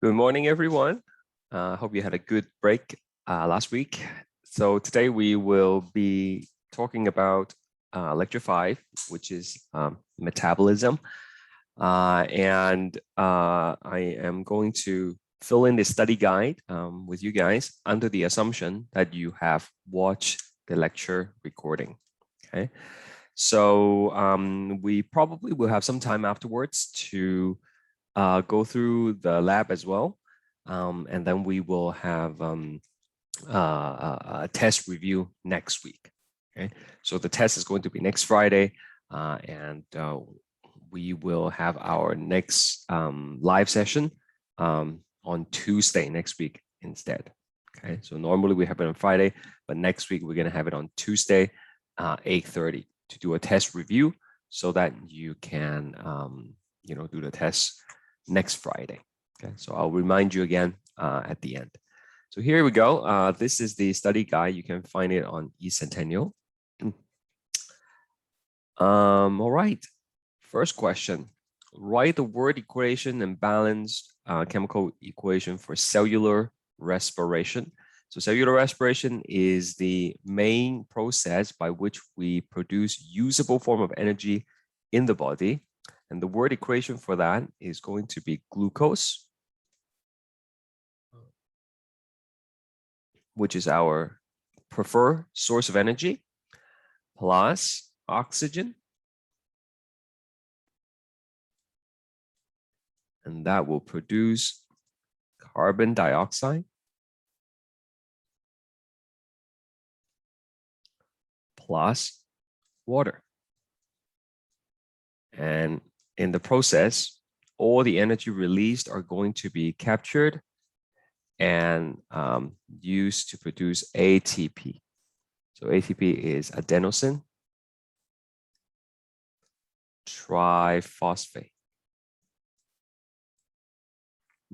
Good morning, everyone. Hope you had a good break last week. So today we will be talking about lecture 5, which is metabolism. I am going to fill in the study guide with you guys under the assumption that you have watched the lecture recording. Okay. So we probably will have some time afterwards to go through the lab as well. And then we will have a test review next week. Okay, so the test is going to be next Friday, and we will have our next live session on Tuesday next week instead. Okay, so normally we have it on Friday, but next week we're going to have it on Tuesday, 8:30 to do a test review so that you can do the test next Friday. Okay, so I'll remind you again at the end. So here we go. This is the study guide. You can find it on eCentennial. All right. First question. Write the word equation and balanced chemical equation for cellular respiration. So cellular respiration is the main process by which we produce usable form of energy in the body. And the word equation for that is going to be glucose, which is our preferred source of energy, plus oxygen. And that will produce carbon dioxide, plus water. And in the process, all the energy released are going to be captured and used to produce ATP. So ATP is adenosine triphosphate,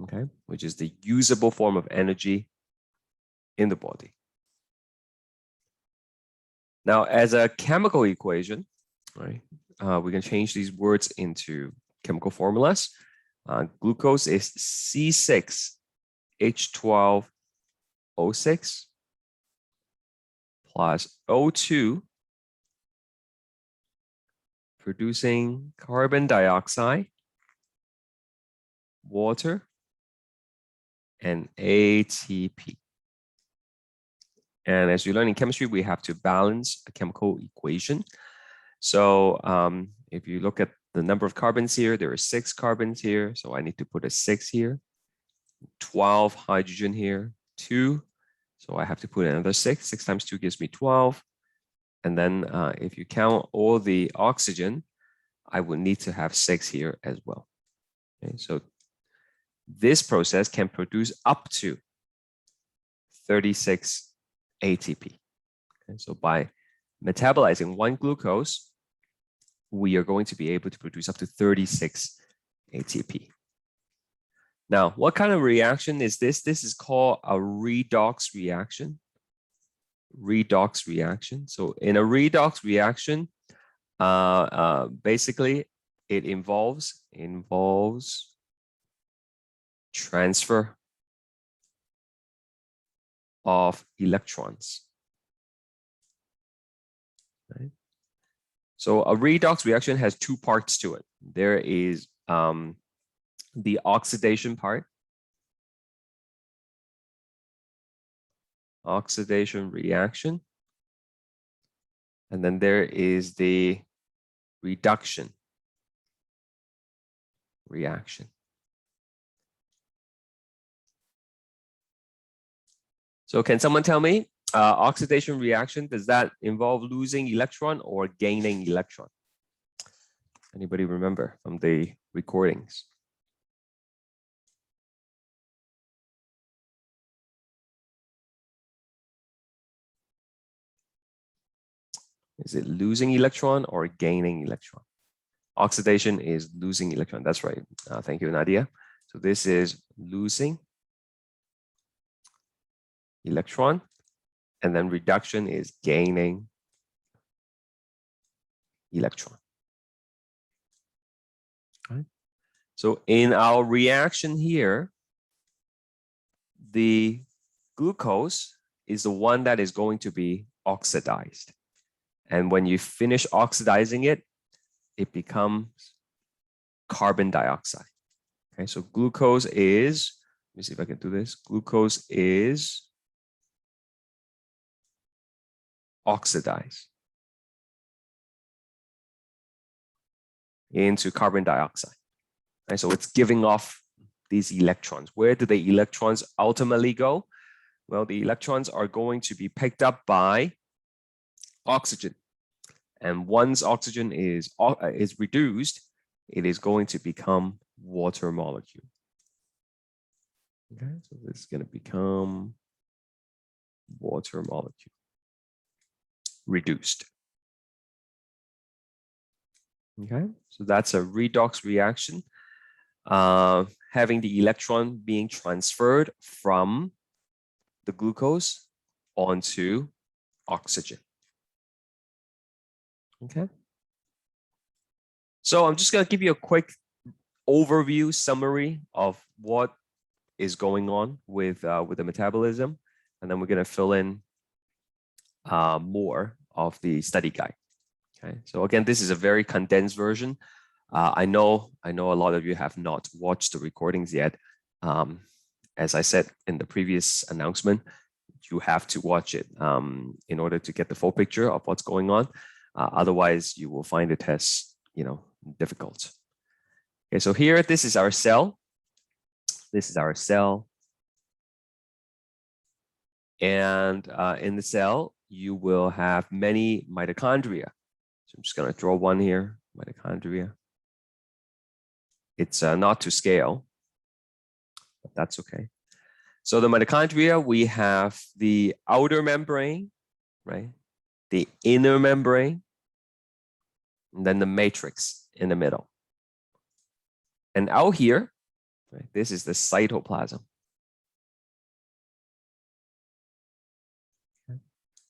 okay, which is the usable form of energy in the body. Now, as a chemical equation, right, we can change these words into chemical formulas. Glucose is C6H12O6 plus O2, producing carbon dioxide, water, and ATP. And as you learn in chemistry, we have to balance a chemical equation. So if you look at the number of carbons here, there are 6 carbons here. So I need to put a 6 here, 12 hydrogen here, 2. So I have to put another 6. 6 times 2 gives me 12. And then if you count all the oxygen, I would need to have 6 here as well. Okay, so this process can produce up to 36 ATP. Okay, so by metabolizing 1 glucose, we are going to be able to produce up to 36 ATP. Now, what kind of reaction is this? This is called a redox reaction. Redox reaction. So in a redox reaction, basically it involves transfer of electrons. Right? So a redox reaction has 2 parts to it. There is the oxidation part, oxidation reaction, and then there is the reduction reaction. So can someone tell me, oxidation reaction, does that involve losing electron or gaining electron? Anybody remember from the recordings? Is it losing electron or gaining electron? Oxidation is losing electron. That's right. Thank you, Nadia. So this is losing electron, and then reduction is gaining electron. Right. So in our reaction here, the glucose is the one that is going to be oxidized. And when you finish oxidizing it, it becomes carbon dioxide. Okay, so glucose is, let me see if I can do this. Glucose is oxidized into carbon dioxide. And so it's giving off these electrons. Where do the electrons ultimately go? Well, the electrons are going to be picked up by oxygen. And once oxygen is reduced, it is going to become water molecule. Okay, so this is going to become water molecule, reduced. Okay, so that's a redox reaction, having the electron being transferred from the glucose onto oxygen. Okay, so I'm just going to give you a quick overview summary of what is going on with the metabolism, and then we're going to fill in more of the study guide. Okay, so again, this is a very condensed version. I know a lot of you have not watched the recordings yet. As I said in the previous announcement, you have to watch it in order to get the full picture of what's going on. Otherwise, you will find the test, difficult. Okay, so here, this is our cell. This is our cell. And in the cell, you will have many mitochondria. So I'm just going to draw one here, mitochondria. It's not to scale, but that's okay. So the mitochondria, we have the outer membrane, right? The inner membrane, and then the matrix in the middle. And out here, right, this is the cytoplasm. Okay.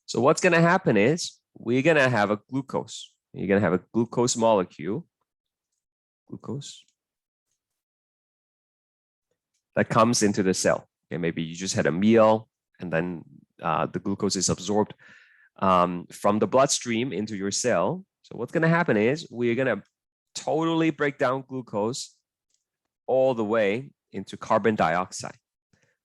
So what's going to happen is we're going to have a glucose. You're going to have a glucose molecule, glucose, that comes into the cell. Okay, maybe you just had a meal and then the glucose is absorbed from the bloodstream into your cell. So what's going to happen is we're going to totally break down glucose all the way into carbon dioxide.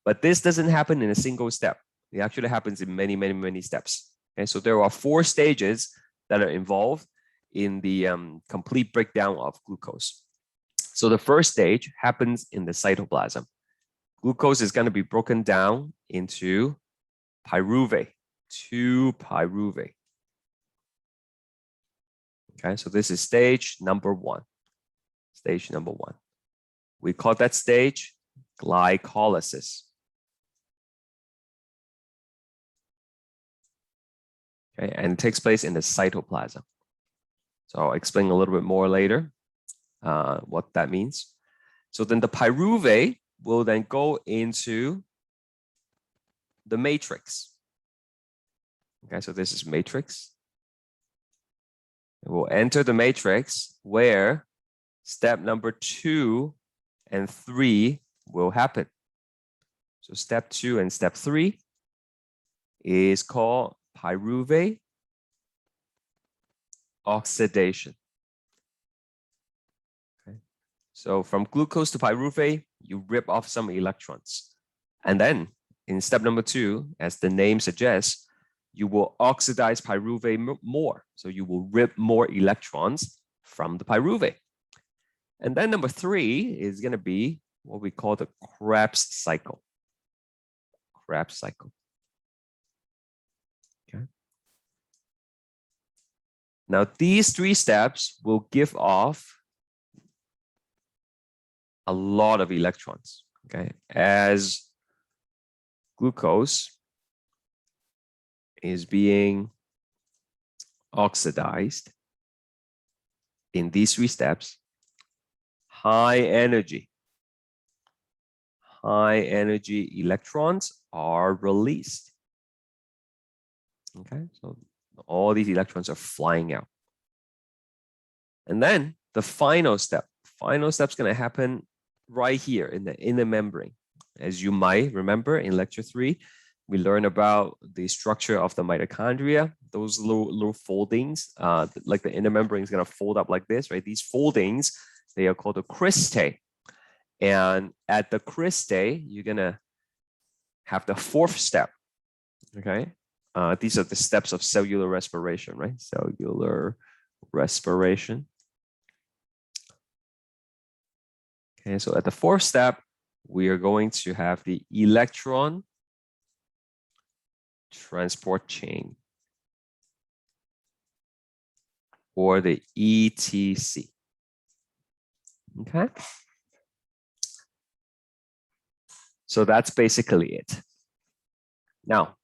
But this doesn't happen in a single step. It actually happens in many, many, many steps. Okay, so there are 4 stages that are involved in the complete breakdown of glucose. So the first stage happens in the cytoplasm. Glucose is going to be broken down into pyruvate, 2 pyruvate. Okay, so this is stage number 1. Stage number 1. We call that stage glycolysis. Okay, and it takes place in the cytoplasm. So I'll explain a little bit more later what that means. So then the pyruvate will then go into the matrix. Okay, so this is matrix. It will enter the matrix where step number 2 and 3 will happen. So step 2 and step 3 is called pyruvate oxidation. Okay. So from glucose to pyruvate, you rip off some electrons. And then in step number 2, as the name suggests, you will oxidize pyruvate more. So you will rip more electrons from the pyruvate. And then number 3 is going to be what we call the Krebs cycle. Krebs cycle. Okay. Now these 3 steps will give off a lot of electrons. Okay, as glucose is being oxidized in these 3 steps, high energy electrons are released. Okay, so all these electrons are flying out. And then the final step's going to happen right here in the inner membrane. As you might remember in lecture 3, we learned about the structure of the mitochondria, those little foldings, like the inner membrane is going to fold up like this, right? These foldings, they are called the cristae. And at the cristae, you're going to have the 4th step, okay? These are the steps of cellular respiration, right? Cellular respiration. Okay, so at the 4th step, we are going to have the electron transport chain, or the ETC. Okay. So that's basically it. Now,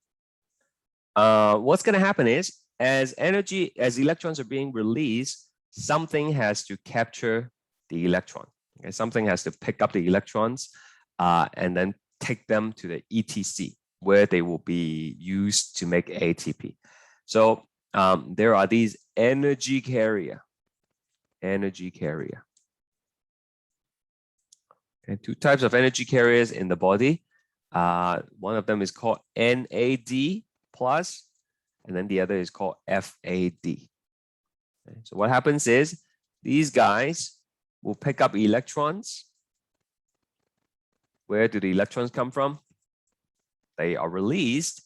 what's going to happen is, as electrons are being released, something has to capture the electron. Okay? Something has to pick up the electrons and then take them to the ETC, where they will be used to make ATP. So there are these energy carrier. Okay, 2 types of energy carriers in the body. One of them is called NAD plus, and then the other is called FAD. Okay, so what happens is these guys will pick up electrons. Where do the electrons come from? They are released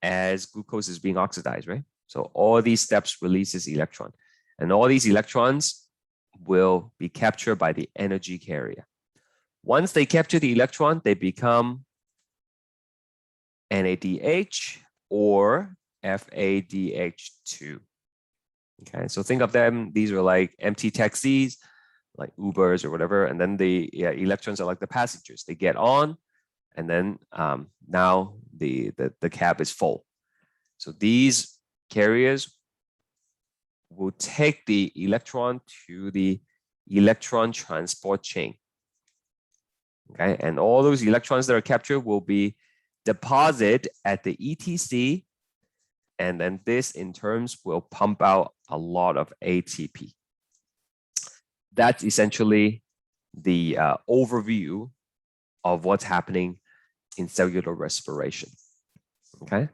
as glucose is being oxidized, right? So all these steps releases electron, and all these electrons will be captured by the energy carrier. Once they capture the electron, they become NADH or FADH2. Okay, so think of them, these are like empty taxis, like Ubers or whatever, and then the electrons are like the passengers. They get on, and then now the cab is full. So these carriers will take the electron to the electron transport chain. Okay, and all those electrons that are captured will be deposited at the ETC, and then this in turns will pump out a lot of ATP. That's essentially the overview of what's happening in cellular respiration. Okay,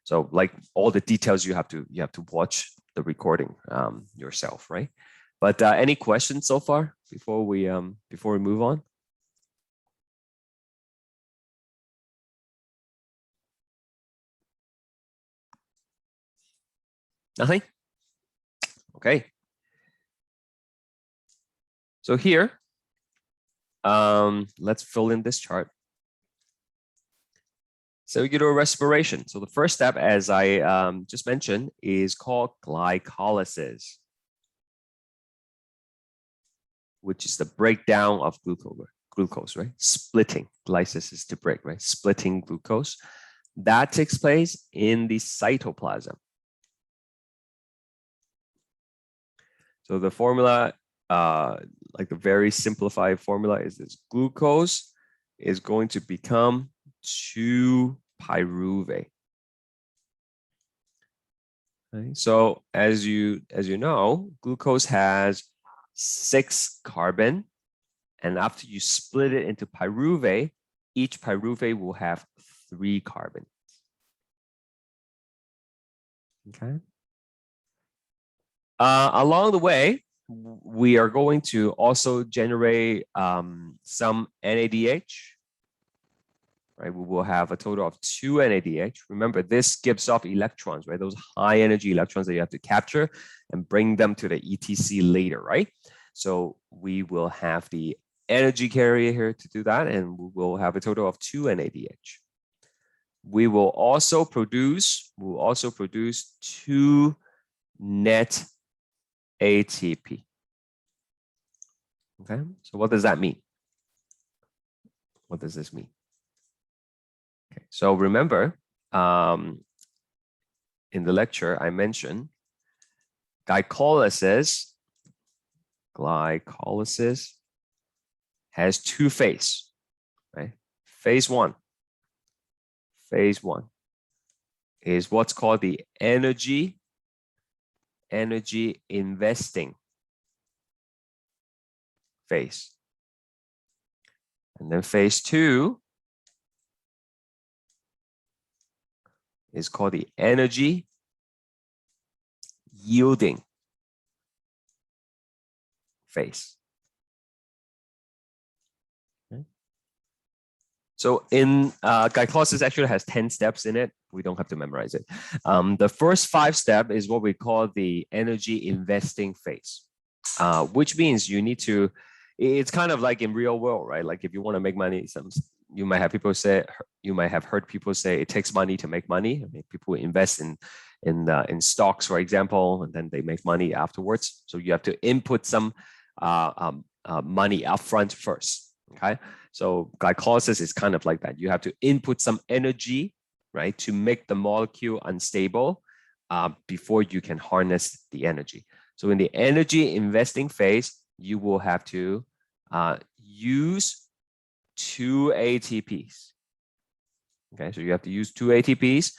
so like all the details you have to watch the recording yourself, right? But any questions so far before we move on? Nothing? Okay. So here, let's fill in this chart. Cellular respiration. So the first step, as I just mentioned, is called glycolysis, which is the breakdown of glucose, right? Splitting. Glycolysis is to break, right? Splitting glucose. That takes place in the cytoplasm. So the formula, like the very simplified formula, is this: glucose is going to become 2-pyruvate. Okay. So as you know, glucose has 6 carbon, and after you split it into pyruvate, each pyruvate will have 3 carbons. Okay. Along the way, we are going to also generate some NADH. Right, we will have a total of 2 NADH. Remember, this gives off electrons, right? Those high energy electrons that you have to capture and bring them to the ETC later, right? So we will have the energy carrier here to do that, and we will have a total of 2 NADH. We will also produce 2 net ATP. Okay, so what does that mean? What does this mean? Okay, so remember, in the lecture I mentioned glycolysis has 2 phases, right? Phase 1 is what's called the energy investing phase. And then phase 2 is called the energy yielding phase. Okay. So in glycolysis actually has 10 steps in it. We don't have to memorize it. The first 5 steps is what we call the energy investing phase, which means you need to, it's kind of like in real world, right? Like if you want to make money, you might have people say, you might have heard people say it takes money to make money. I mean, people invest in stocks, for example, and then they make money afterwards. So you have to input some money upfront first. Okay, so glycolysis is kind of like that. You have to input some energy, right, to make the molecule unstable before you can harness the energy. So in the energy investing phase, you will have to use 2 ATPs. Okay, so you have to use 2 ATPs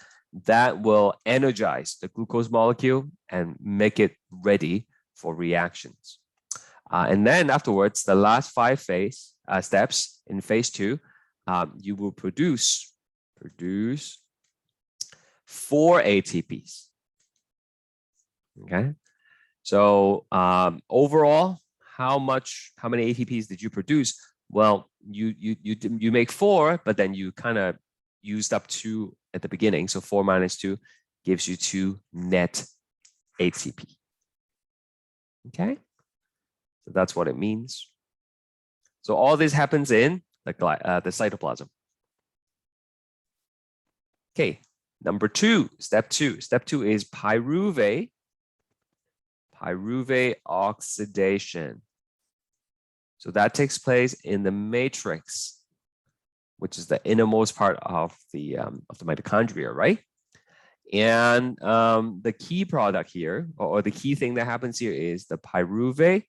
that will energize the glucose molecule and make it ready for reactions. And then afterwards, the last 5 steps in phase 2, you will produce 4 ATPs. Okay, so overall, how many ATPs did you produce? Well, you make 4, but then you kind of used up 2 at the beginning. So 4 minus 2 gives you 2 net ATP. Okay, so that's what it means. So all this happens in the cytoplasm. Okay, number 2, step 2. Step 2 is pyruvate oxidation. So that takes place in the matrix, which is the innermost part of the mitochondria, right? And the key product here, or the key thing that happens here, is the pyruvate.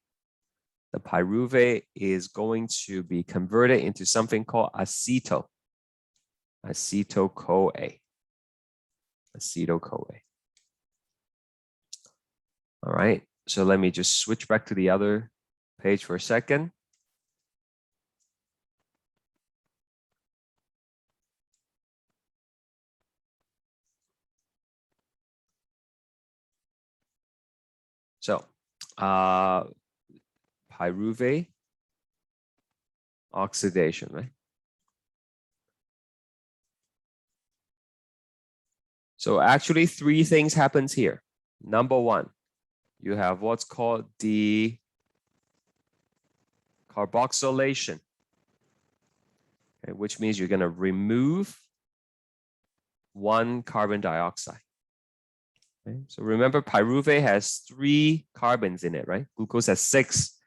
The pyruvate is going to be converted into something called acetyl-CoA. All right, so let me just switch back to the other page for a second. So pyruvate oxidation, right? So actually 3 things happens here. Number 1, you have what's called the carboxylation, okay, which means you're going to remove 1 carbon dioxide. Okay, so remember, pyruvate has 3 carbons in it, right? Glucose has 6.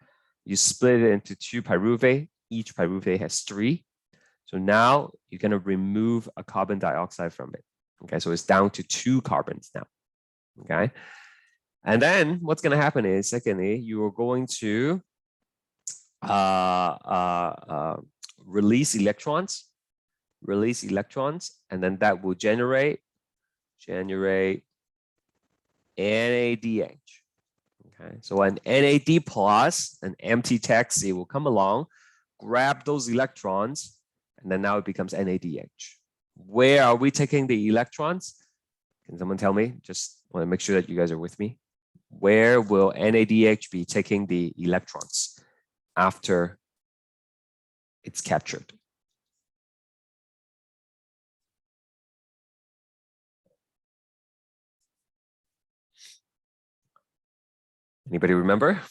You split it into 2 pyruvate. Each pyruvate has 3. So now you're going to remove a carbon dioxide from it. Okay, so it's down to 2 carbons now. Okay, and then what's going to happen is, secondly, you are going to release electrons, and then that will generate NADH. Okay, so an NAD plus, an empty taxi will come along, grab those electrons, and then now it becomes NADH. Where are we taking the electrons? Can someone tell me? Just want to make sure that you guys are with me. Where will NADH be taking the electrons after it's captured? Anybody remember?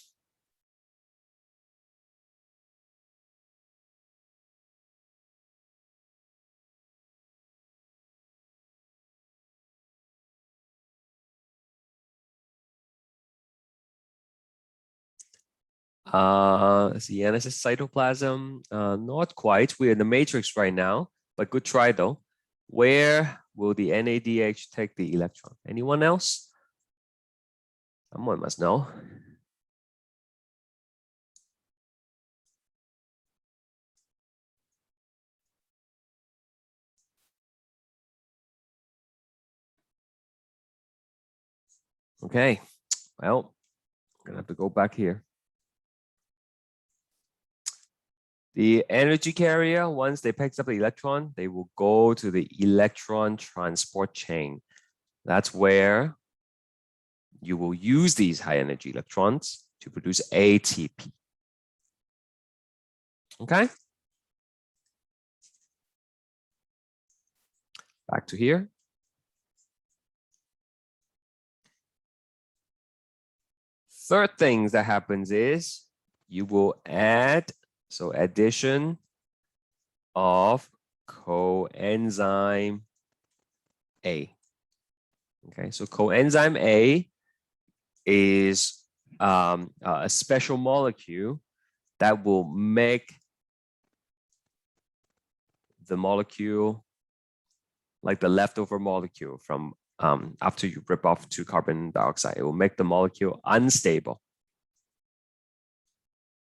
Let's see, and this is cytoplasm. Not quite. We're in the matrix right now, but good try though. Where will the NADH take the electron? Anyone else? Someone must know. Okay, well, I'm gonna have to go back here. The energy carrier, once they pick up the electron, they will go to the electron transport chain. That's where you will use these high energy electrons to produce ATP. Okay? Back to here. Third thing that happens is you will add, so addition of coenzyme A. Okay, so coenzyme A is a special molecule that will make the molecule like the leftover molecule from after you rip off 2 carbon dioxide. It will make the molecule unstable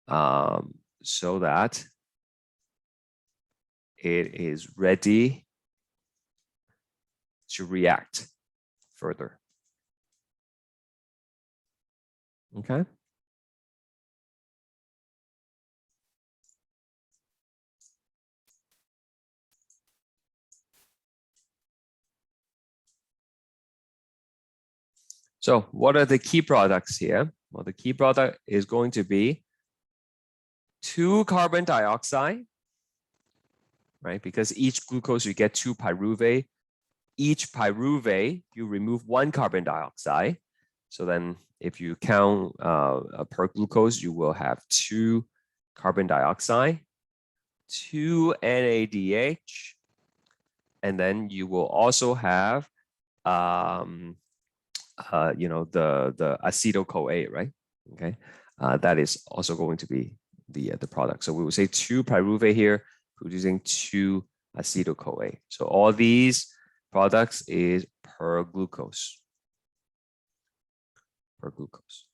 so that it is ready to react further. Okay. So what are the key products here? Well, the key product is going to be 2 carbon dioxide, right? Because each glucose you get 2 pyruvate. Each pyruvate, you remove 1 carbon dioxide. So then if you count per glucose, you will have 2 carbon dioxide, 2 NADH, and then you will also have you know, the acetyl-CoA, right? Okay, that is also going to be the product. So we will say 2 pyruvate here, producing 2 acetyl-CoA. So all these products is per glucose. Per glucose.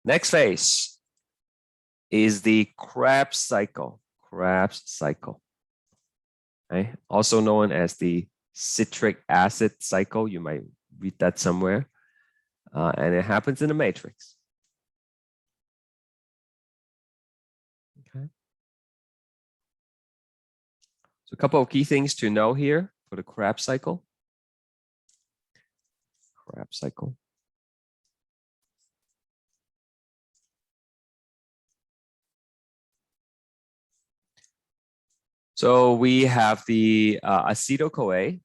Next phase is the Krebs cycle. Krebs cycle. Okay, also known as the citric acid cycle. You might read that somewhere. And it happens in the matrix. Okay. So a couple of key things to know here for the Krebs cycle. Krebs cycle. So we have the acetyl-CoA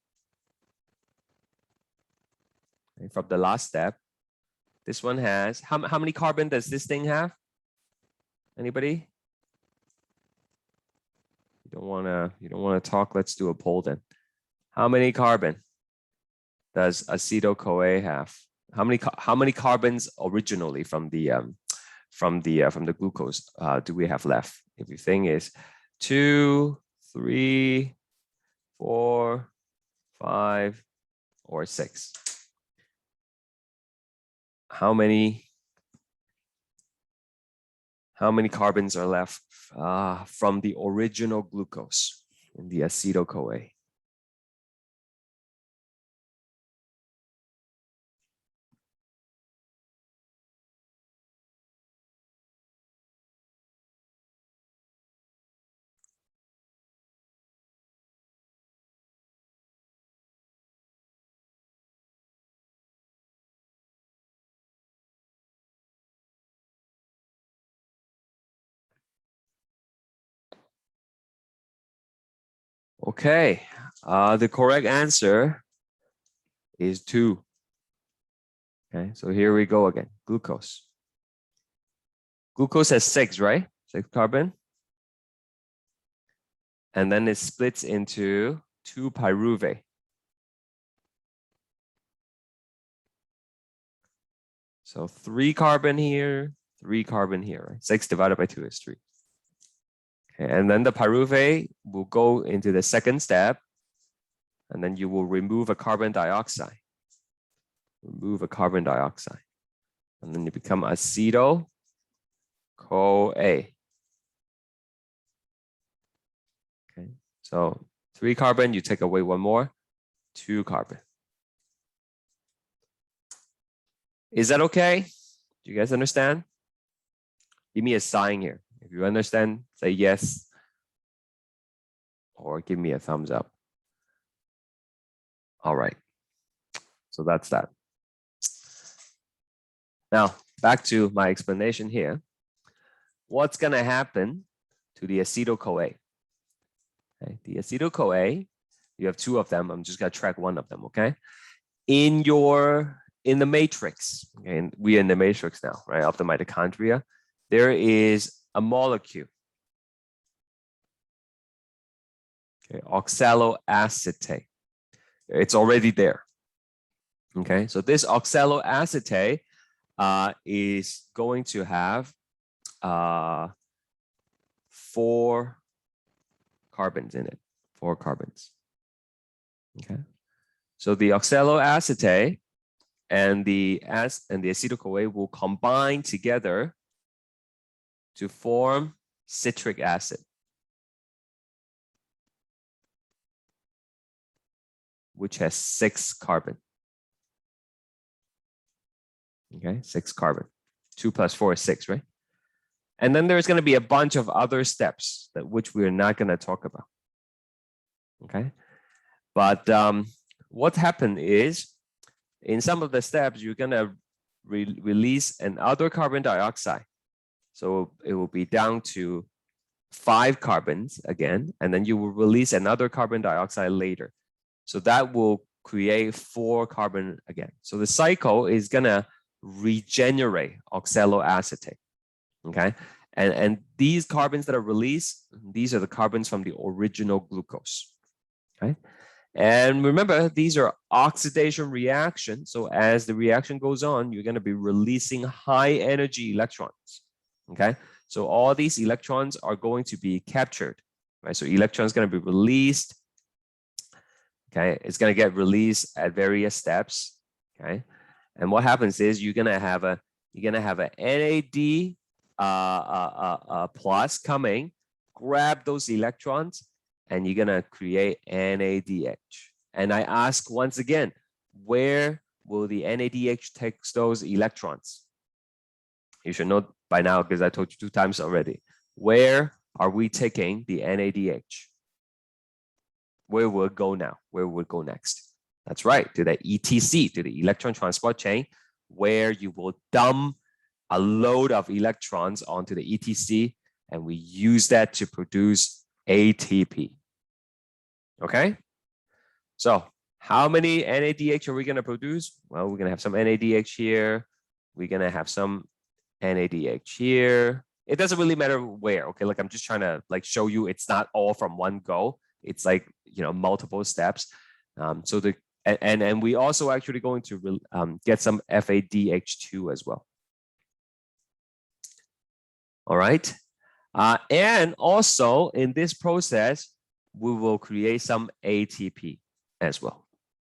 from the last step. This one has, how many carbon does this thing have? Anybody? You don't wanna talk, let's do a poll then. How many carbon does acetyl-CoA have? How many carbons originally from the glucose do we have left? If you think is 2, 3, 4, 5, or 6. How many carbons are left from the original glucose in the acetyl-CoA? Okay, the correct answer is 2. Okay, so here we go again. Glucose. Glucose has 6, right? 6 carbon. And then it splits into 2 pyruvate. So 3 carbon here, 3 carbon here. Right? 6 divided by 2 is 3. Okay, and then the pyruvate will go into the second step, and then you will remove a carbon dioxide. Remove a carbon dioxide. And then you become acetyl-CoA. Okay, so 3 carbon, you take away 1 more, 2 carbon. Is that okay? Do you guys understand? Give me a sign here if If you understand, say yes, or give me a thumbs up. All right, so that's that. Now, back to my explanation here. What's gonna happen to the acetyl-CoA? Okay, the acetyl-CoA, you have two of them. I'm just gonna track one of them, okay? In the matrix, okay, and we are in the matrix now, right, of the mitochondria, there is a molecule, okay, oxaloacetate. It's already there, okay? So this oxaloacetate is going to have 4 carbons in it, 4 carbons, okay? So the oxaloacetate and the acetyl-CoA will combine together to form citric acid, which has 6 carbon. Okay, 6 carbon. 2 plus 4 is 6, right? And then there's going to be a bunch of other steps that which we're not going to talk about. Okay, but what happened is, in some of the steps, you're going to release another carbon dioxide. So it will be down to 5 carbons again, and then you will release another carbon dioxide later. So that will create 4 carbon again. So the cycle is going to regenerate oxaloacetate. Okay, and these carbons that are released, these are the carbons from the original glucose. Okay, and remember, these are oxidation reactions. So as the reaction goes on, you're going to be releasing high energy electrons. Okay, so all these electrons are going to be captured, right? So electrons going to be released. Okay, it's going to get released at various steps. Okay, and what happens is you're going to have a NAD plus coming, grab those electrons, and you're going to create NADH. And I ask once again, where will the NADH take those electrons? You should know by now because I told you 2 times already. Where are we taking the NADH? Where will it go now? Where will it go next? That's right, to the ETC, to the electron transport chain, where you will dump a load of electrons onto the ETC, and we use that to produce ATP. Okay? So how many NADH are we going to produce? Well, we're going to have some NADH here. We're going to have some NADH here. It doesn't really matter where, okay? Like I'm just trying to like show you it's not all from one go. It's like, you know, multiple steps. So the and we also actually going to get some FADH2 as well. All right. And also in this process, we will create some ATP as well.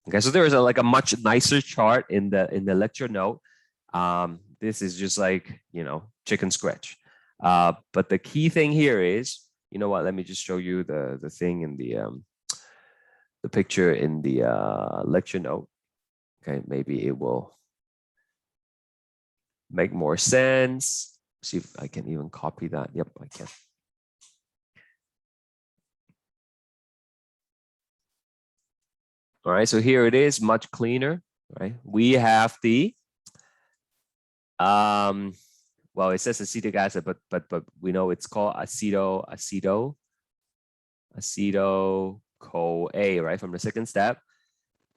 Okay, so there is like a much nicer chart in the lecture note. This is just like, you know, chicken scratch. But the key thing here is, you know what? Let me just show you the thing in the picture in the lecture note. Okay, maybe it will make more sense. See if I can even copy that. Yep, I can. All right, so here it is, much cleaner. Right, we have the well, it says acetic acid, but we know it's called acetyl-CoA, right, from the second step.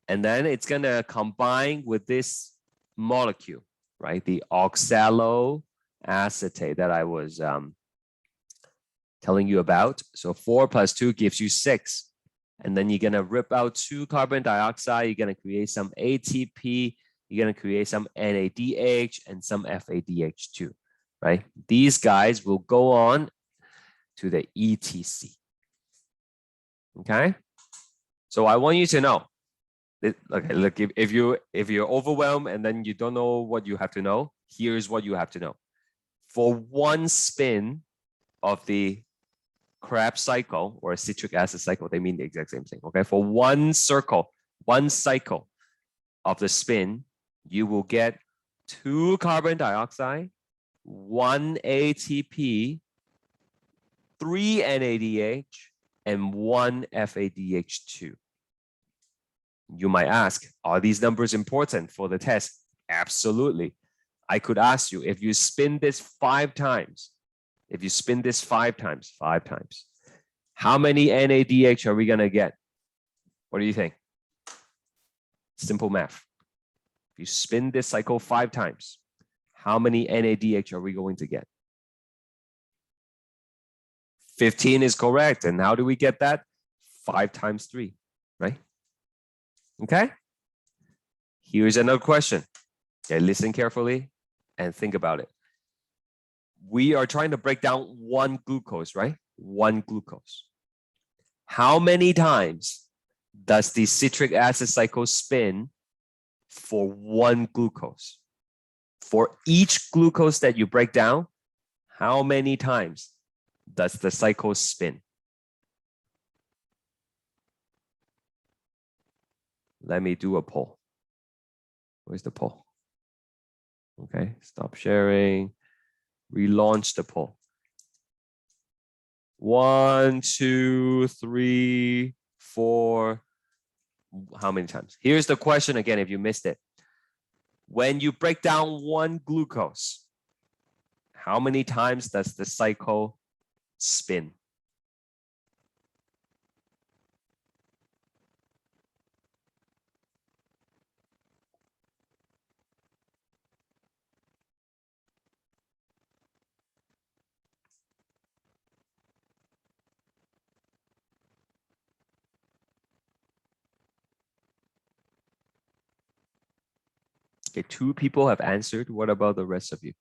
And then it's going to combine with this molecule, right, the oxaloacetate that I was telling you about. So 4 plus 2 gives you 6. And then you're going to rip out 2 carbon dioxide. You're going to create some ATP. You're going to create some NADH and some FADH2, right? These guys will go on to the ETC. Okay? So I want you to know. Okay, look, if you're overwhelmed and then you don't know what you have to know, here's what you have to know. For one spin of the Krebs cycle or a citric acid cycle, they mean the exact same thing. Okay, for one circle, one cycle of the spin, you will get 2 carbon dioxide, 1 ATP, 3 NADH and 1 FADH2. You might ask, are these numbers important for the test? Absolutely. I could ask you, if you spin this 5 times, how many NADH are we going to get? What do you think? Simple math. If you spin this cycle 5 times, how many NADH are we going to get? 15 is correct. And how do we get that? 5 times 3, right? Okay. Here's another question. Okay, listen carefully and think about it. We are trying to break down 1 glucose, right? 1 glucose. How many times does the citric acid cycle spin for 1 glucose? For each glucose that you break down, how many times does the cycle spin? Let me do a poll. Where's the poll? Okay, stop sharing. Relaunch the poll. 1, 2, 3, 4. How many times? Here's the question again, if you missed it. When you break down 1 glucose, how many times does the cycle spin? Okay, 2 people have answered. What about the rest of you?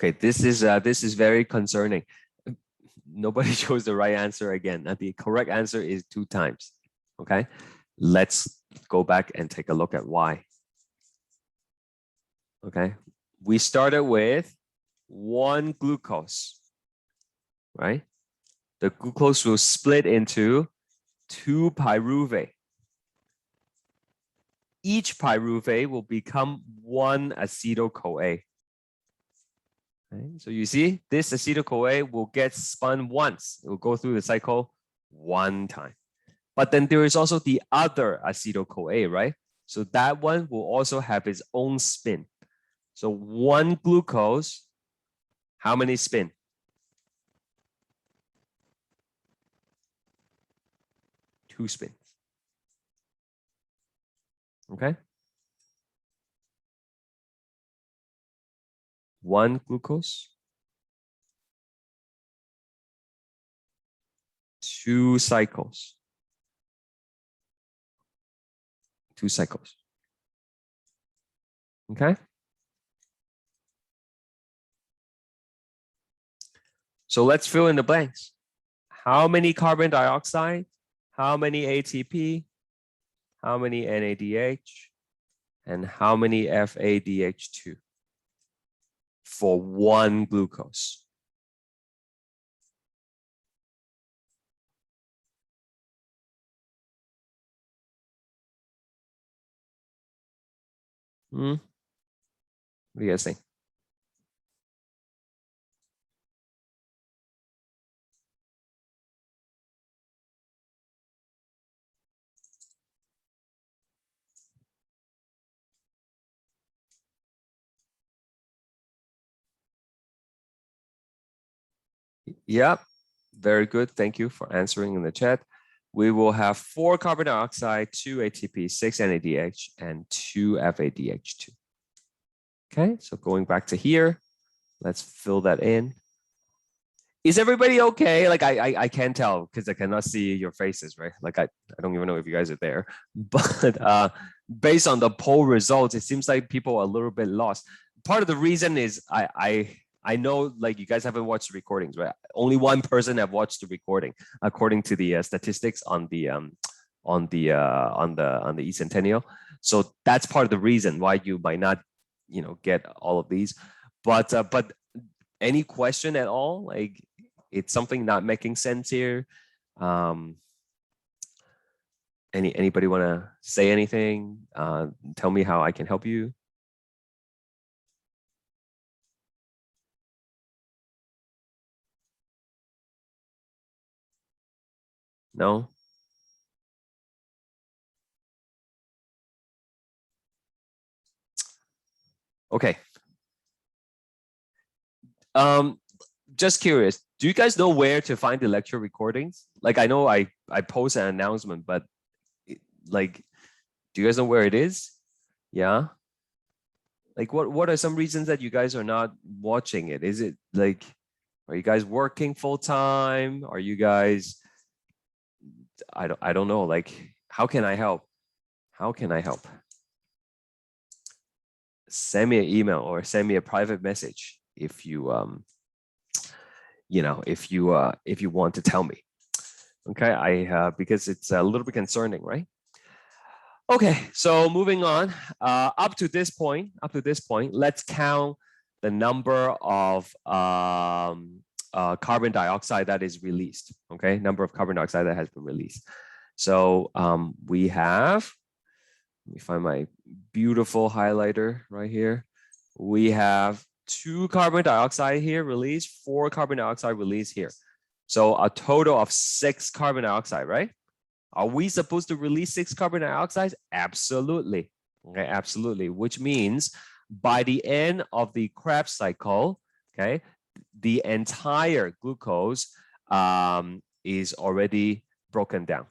Okay, this is very concerning. Nobody chose the right answer again. The correct answer is 2 times. Okay, let's go back and take a look at why. Okay, we started with 1 glucose, right? The glucose will split into 2 pyruvate. Each pyruvate will become 1 acetyl-CoA. Okay, so you see, this acetyl-CoA will get spun once. It will go through the cycle 1 time. But then there is also the other acetyl-CoA, right? So that one will also have its own spin. So 1 glucose, how many spin? 2 spins. Okay. 1 glucose, 2 cycles. 2 cycles. Okay. So let's fill in the blanks. How many carbon dioxide? How many ATP? How many NADH? And how many FADH2 for 1 glucose? What do you guys think? Yep, very good. Thank you for answering in the chat. We will have 4 carbon dioxide, 2 ATP, 6 NADH, and 2 FADH2. Okay, so going back to here, let's fill that in. Is everybody okay? Like I can't tell because I cannot see your faces, right? Like I don't even know if you guys are there. But based on the poll results, it seems like people are a little bit lost. Part of the reason is I know like you guys haven't watched the recordings, right? Only 1 person have watched the recording according to the statistics on the eCentennial. So that's part of the reason why you might not get all of these. But any question at all? Like, it's something not making sense here. Anybody want to say anything? Tell me how I can help you. No? Okay. Just curious, do you guys know where to find the lecture recordings? Like, I know I post an announcement, but like, do you guys know where it is? Yeah. Like, what are some reasons that you guys are not watching it? Is it like, are you guys working full time? Are you guys, I don't know. Like, how can I help? How can I help? Send me an email or send me a private message if you if you want to tell me. Okay, because it's a little bit concerning, right? Okay, so moving on. Up to this point, let's count the number of carbon dioxide that is released. Okay, number of carbon dioxide that has been released. So we have, let me find my beautiful highlighter right here. We have 2 carbon dioxide here released, 4 carbon dioxide released here. So a total of 6 carbon dioxide, right? Are we supposed to release 6 carbon dioxide? Absolutely. Okay, absolutely. Which means by the end of the Krebs cycle, okay, the entire glucose is already broken down.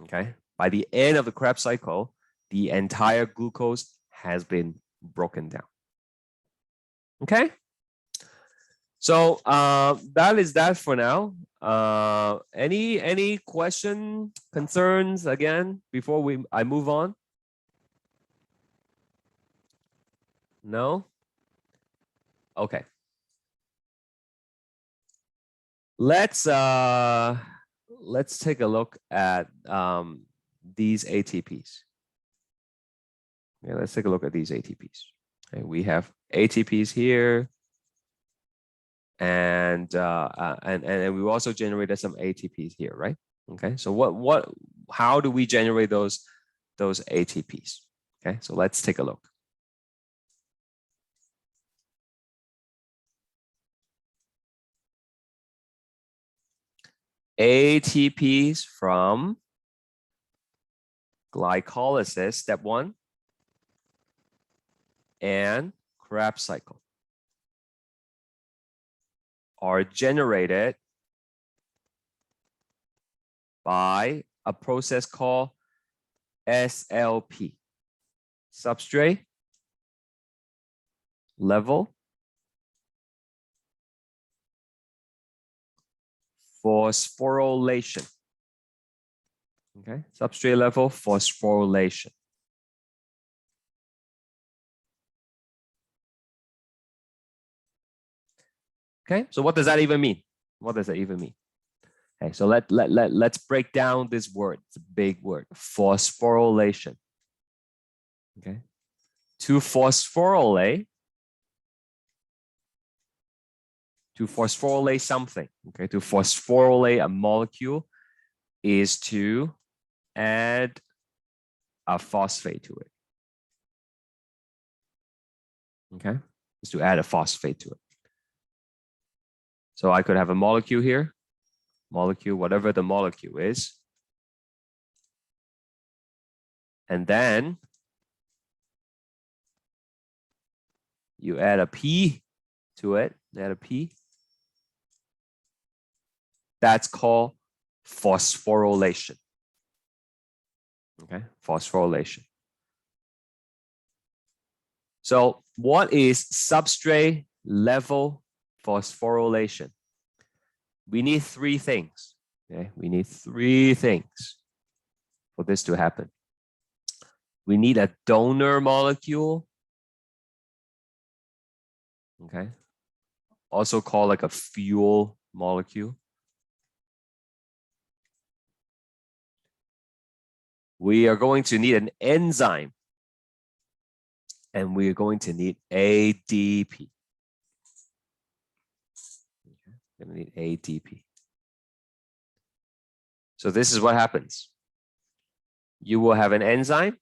Okay, by the end of the Krebs cycle, the entire glucose has been broken down. Okay, so that is that for now. Any question, concerns again before I move on? No? Okay. Let's take a look at these ATPs. Yeah, let's take a look at these ATPs. Okay, we have ATPs here, and we also generated some ATPs here, right? Okay, so how do we generate those ATPs? Okay, so let's take a look. ATPs from glycolysis, step 1, and Krebs cycle are generated by a process called SLP, substrate level phosphorylation. Okay, substrate level phosphorylation. Okay, so what does that even mean? What does that even mean? Okay, so let's break down this word. It's a big word, phosphorylation. Okay, to phosphorylate something. Okay, to phosphorylate a molecule is to add a phosphate to it. Okay, is to add a phosphate to it. So I could have a molecule here, whatever the molecule is. And then you add a P to it, add a P. That's called phosphorylation. Okay, phosphorylation. So what is substrate level phosphorylation? We need 3 things. Okay, we need 3 things for this to happen. We need a donor molecule. Okay, also called like a fuel molecule. We are going to need an enzyme. And we're going to need ADP. Okay. We're going to need ADP. So this is what happens. You will have an enzyme.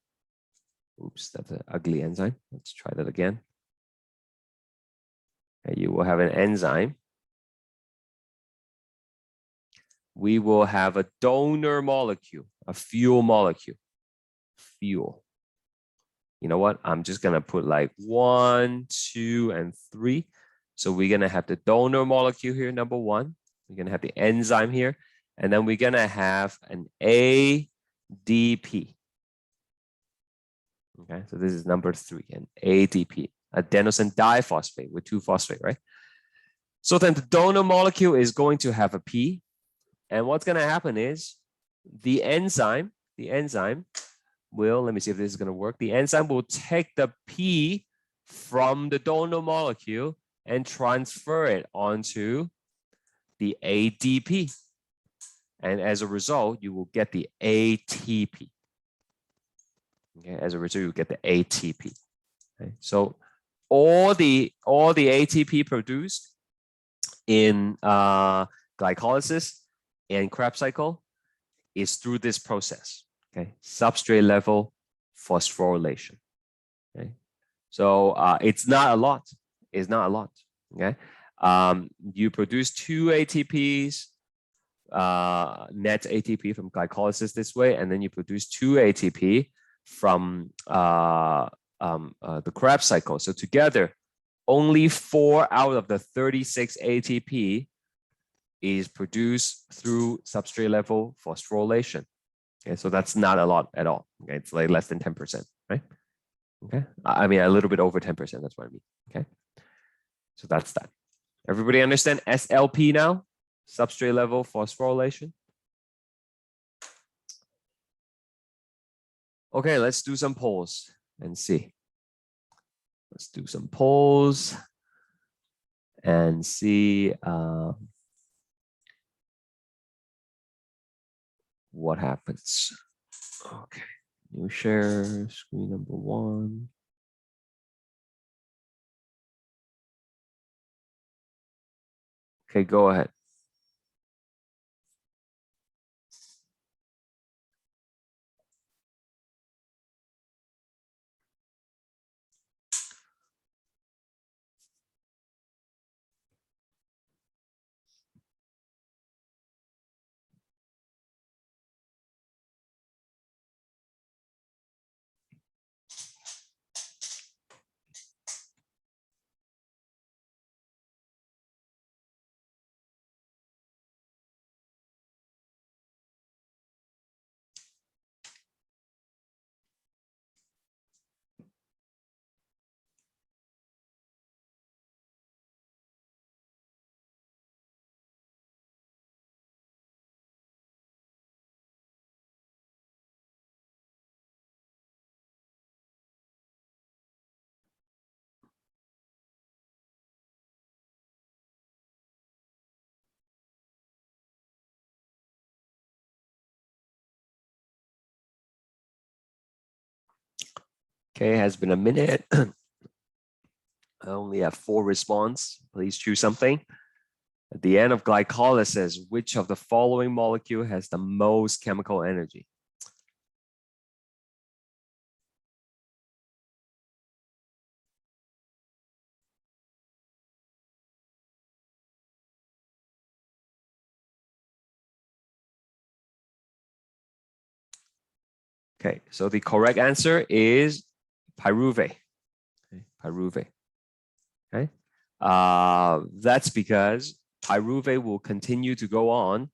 Oops, that's an ugly enzyme. Let's try that again. Okay, you will have an enzyme. We will have a donor molecule, a fuel molecule. Fuel. You know what? I'm just going to put like 1, 2, and 3. So we're going to have the donor molecule here, number 1. We're going to have the enzyme here. And then we're going to have an ADP. Okay, so this is number 3, an ADP, adenosine diphosphate with 2-phosphate, right? So then the donor molecule is going to have a P. And what's going to happen is the enzyme will, let me see if this is going to work. The enzyme will take the P from the donor molecule and transfer it onto the ADP. And as a result, you will get the ATP. Okay, as a result, you get the ATP. Okay, so all the ATP produced in glycolysis and Krebs cycle is through this process. Okay, substrate level phosphorylation. Okay, so it's not a lot. It's not a lot. Okay, you produce 2 ATPs, net ATP from glycolysis this way, and then you produce 2 ATP from the Krebs cycle. So together, only 4 out of the 36 ATP is produced through substrate level phosphorylation. Okay, so that's not a lot at all. Okay, it's like less than 10%, right? Okay, I mean a little bit over 10%. That's what I mean. Okay, so that's that. Everybody understand SLP now? Substrate level phosphorylation. Okay, let's do some polls and see. Let's do some polls and see what happens. Okay, new share, screen number 1. Okay, go ahead. Okay, it has been a minute. I only have 4 responses. Please choose something. At the end of glycolysis, which of the following molecule has the most chemical energy? Okay, so the correct answer is pyruvate. Okay, pyruvate. Okay, that's because pyruvate will continue to go on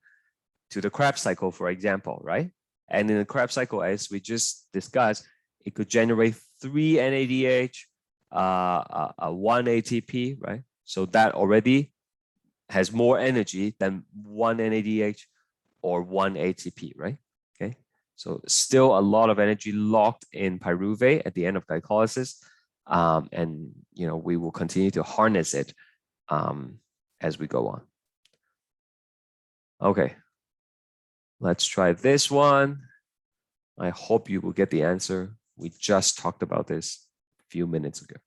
to the Krebs cycle, for example, right? And in the Krebs cycle, as we just discussed, it could generate 3 NADH, 1 ATP, right? So that already has more energy than 1 NADH or 1 ATP, right? Okay, so still a lot of energy locked in pyruvate at the end of glycolysis, and we will continue to harness it as we go on. Okay, let's try this one. I hope you will get the answer. We just talked about this a few minutes ago.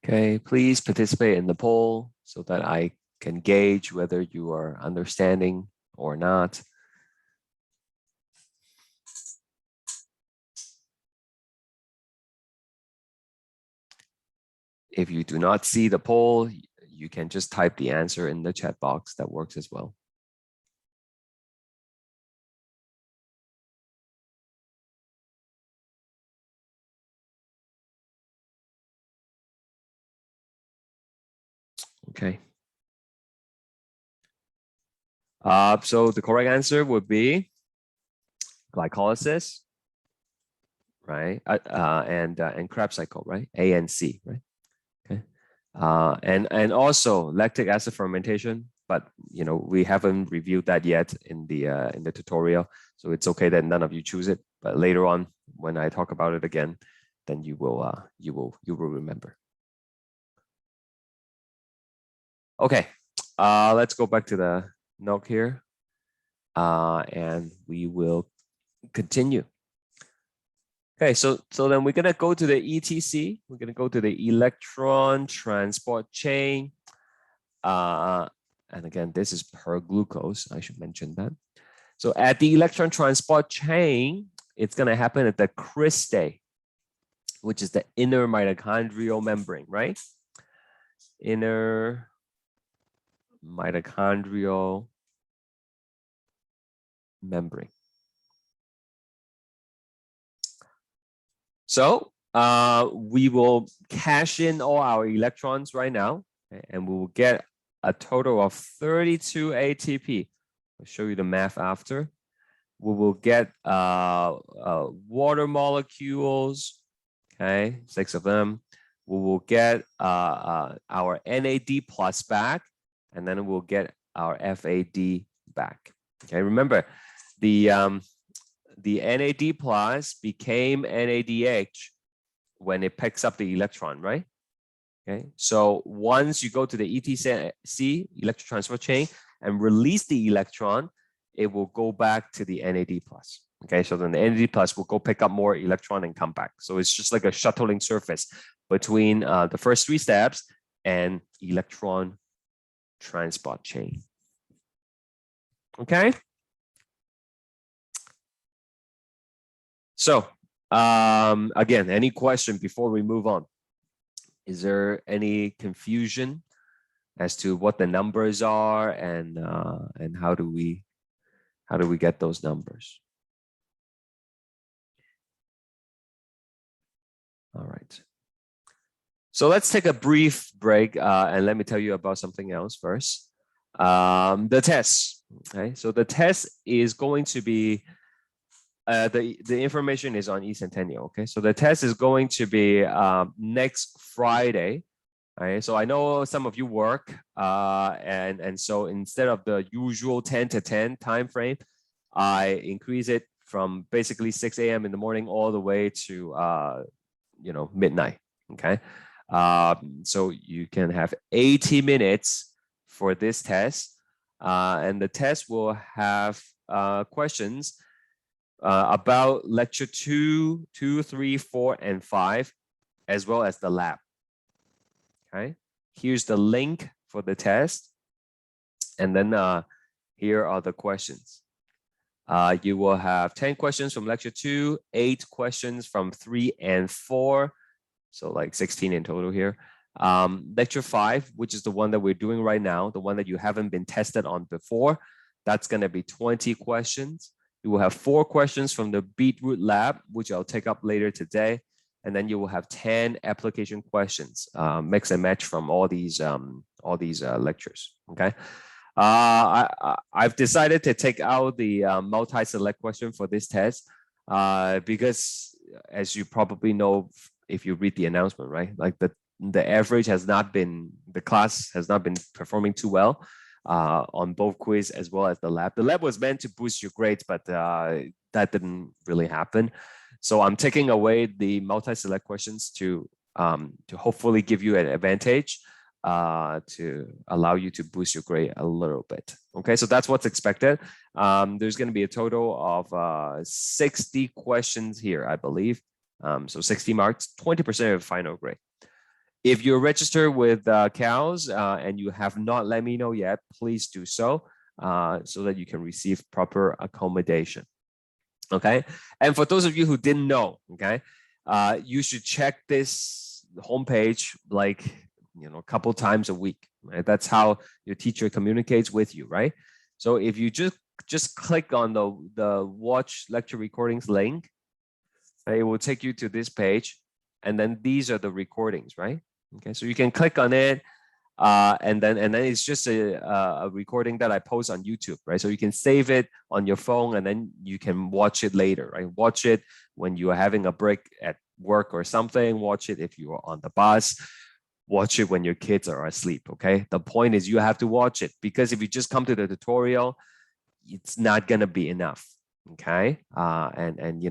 Okay, please participate in the poll so that I can gauge whether you are understanding or not. If you do not see the poll, you can just type the answer in the chat box. That works as well. Okay. So the correct answer would be glycolysis, right? And Krebs cycle, right? A and C, right? Okay. And also lactic acid fermentation, but we haven't reviewed that yet in the tutorial, so it's okay that none of you choose it. But later on, when I talk about it again, then you will remember. Okay, let's go back to the note here, and we will continue. Okay, so then we're gonna go to the ETC. We're gonna go to the electron transport chain. And again, this is per glucose. I should mention that. So at the electron transport chain, it's gonna happen at the cristae, which is the inner mitochondrial membrane, right? Inner mitochondrial membrane. So we will cash in all our electrons right now, and we will get a total of 32 ATP. I'll show you the math after. We will get water molecules, okay, 6 of them. We will get our NAD plus back, and then we'll get our FAD back. Okay, remember the NAD plus became NADH when it picks up the electron, right? Okay, so once you go to the ETC, electron transport chain, and release the electron, it will go back to the NAD plus. Okay, so then the NAD plus will go pick up more electron and come back. So it's just like a shuttling surface between the first 3 steps and electron transport chain. Okay. So again, any question before we move on? Is there any confusion as to what the numbers are and how do we get those numbers? All right. So let's take a brief break and let me tell you about something else first. The test. Okay, so the test is going to be the information is on eCentennial. Okay, so the test is going to be next Friday. All right, so I know some of you work, and so instead of the usual 10 to 10 time frame, I increase it from basically 6 a.m. in the morning all the way to midnight. Okay, so you can have 80 minutes for this test, and the test will have questions about lecture 2, 2, 3, 4, and 5, as well as the lab. Okay, here's the link for the test, and then here are the questions. You will have 10 questions from lecture 2, 8 questions from 3 and 4, so like 16 in total here. Lecture 5, which is the one that we're doing right now, the one that you haven't been tested on before, that's going to be 20 questions. You will have 4 questions from the Beetroot Lab, which I'll take up later today. And then you will have 10 application questions, mix and match from all these lectures, okay? I've decided to take out the multi-select question for this test because, as you probably know, if you read the announcement, right? Like the average has not been, the class has not been performing too well on both quiz as well as the lab. The lab was meant to boost your grades, but that didn't really happen. So I'm taking away the multi-select questions to hopefully give you an advantage to allow you to boost your grade a little bit. Okay, so that's what's expected. There's going to be a total of 60 questions here, I believe. So 60 marks, 20% of final grade. If you're registered with CALS and you have not let me know yet, please do so that you can receive proper accommodation. Okay, and for those of you who didn't know, okay, you should check this homepage like a couple times a week. Right? That's how your teacher communicates with you, right? So if you just click on the watch lecture recordings link, it will take you to this page, and then these are the recordings, right? Okay, so you can click on it, and then it's just a recording that I post on YouTube, right? So you can save it on your phone, and then you can watch it later, right? Watch it when you are having a break at work or something. Watch it if you are on the bus. Watch it when your kids are asleep. Okay. The point is you have to watch it, because if you just come to the tutorial, it's not gonna be enough. Okay, and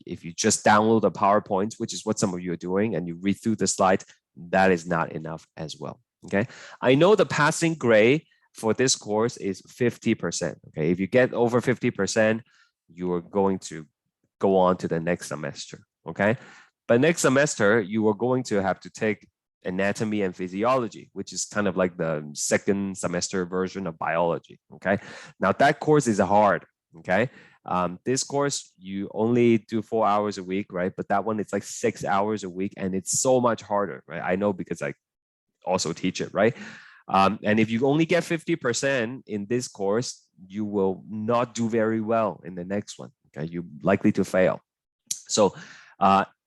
if you just download the PowerPoints, which is what some of you are doing, and you read through the slides, that is not enough as well. Okay, I know the passing grade for this course is 50%. Okay, if you get over 50%, you are going to go on to the next semester. Okay, but next semester you are going to have to take anatomy and physiology, which is kind of like the second semester version of biology. Okay, now that course is hard. Okay, this course you only do 4 hours a week, right? But that one, it's like 6 hours a week, and it's so much harder, right? I know, because I also teach it, right? And if you only get 50% in this course, you will not do very well in the next one. Okay, you're likely to fail. So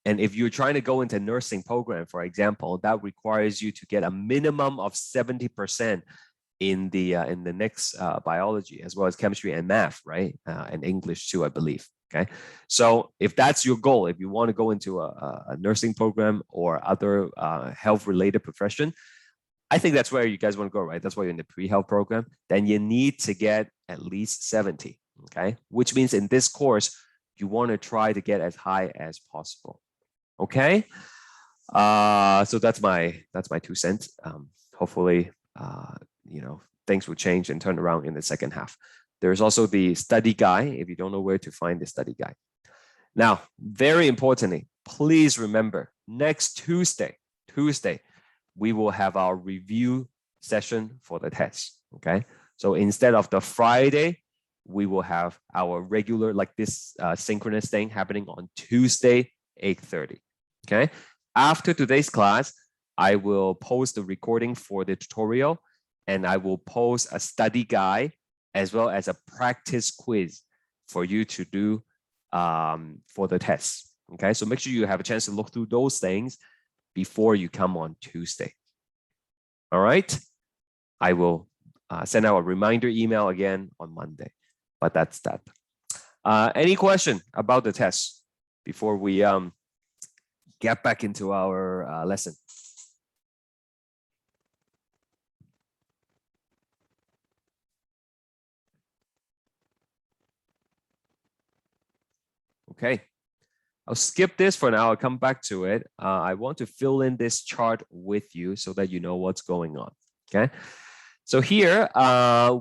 and if you're trying to go into nursing program, for example, that requires you to get a minimum of 70% in the next biology, as well as chemistry and math, right? And English too, I believe. Okay, so if that's your goal, if you want to go into a nursing program or other health-related profession, I think that's where you guys want to go, right? That's why you're in the pre-health program. Then you need to get at least 70. Okay, which means in this course you want to try to get as high as possible. Okay, so that's my 2 cents. Hopefully, things will change and turn around in the second half. There's also the study guide, if you don't know where to find the study guide. Now, very importantly, please remember, next Tuesday, we will have our review session for the test. Okay, so instead of the Friday, we will have our regular, like this synchronous thing happening on Tuesday, 8:30. Okay, after today's class, I will post the recording for the tutorial, and I will post a study guide as well as a practice quiz for you to do for the test. Okay, so make sure you have a chance to look through those things before you come on Tuesday. All right, I will send out a reminder email again on Monday, but that's that. Any question about the test before we get back into our lesson? Okay, I'll skip this for now. I'll come back to it. I want to fill in this chart with you so that you know what's going on. Okay, so here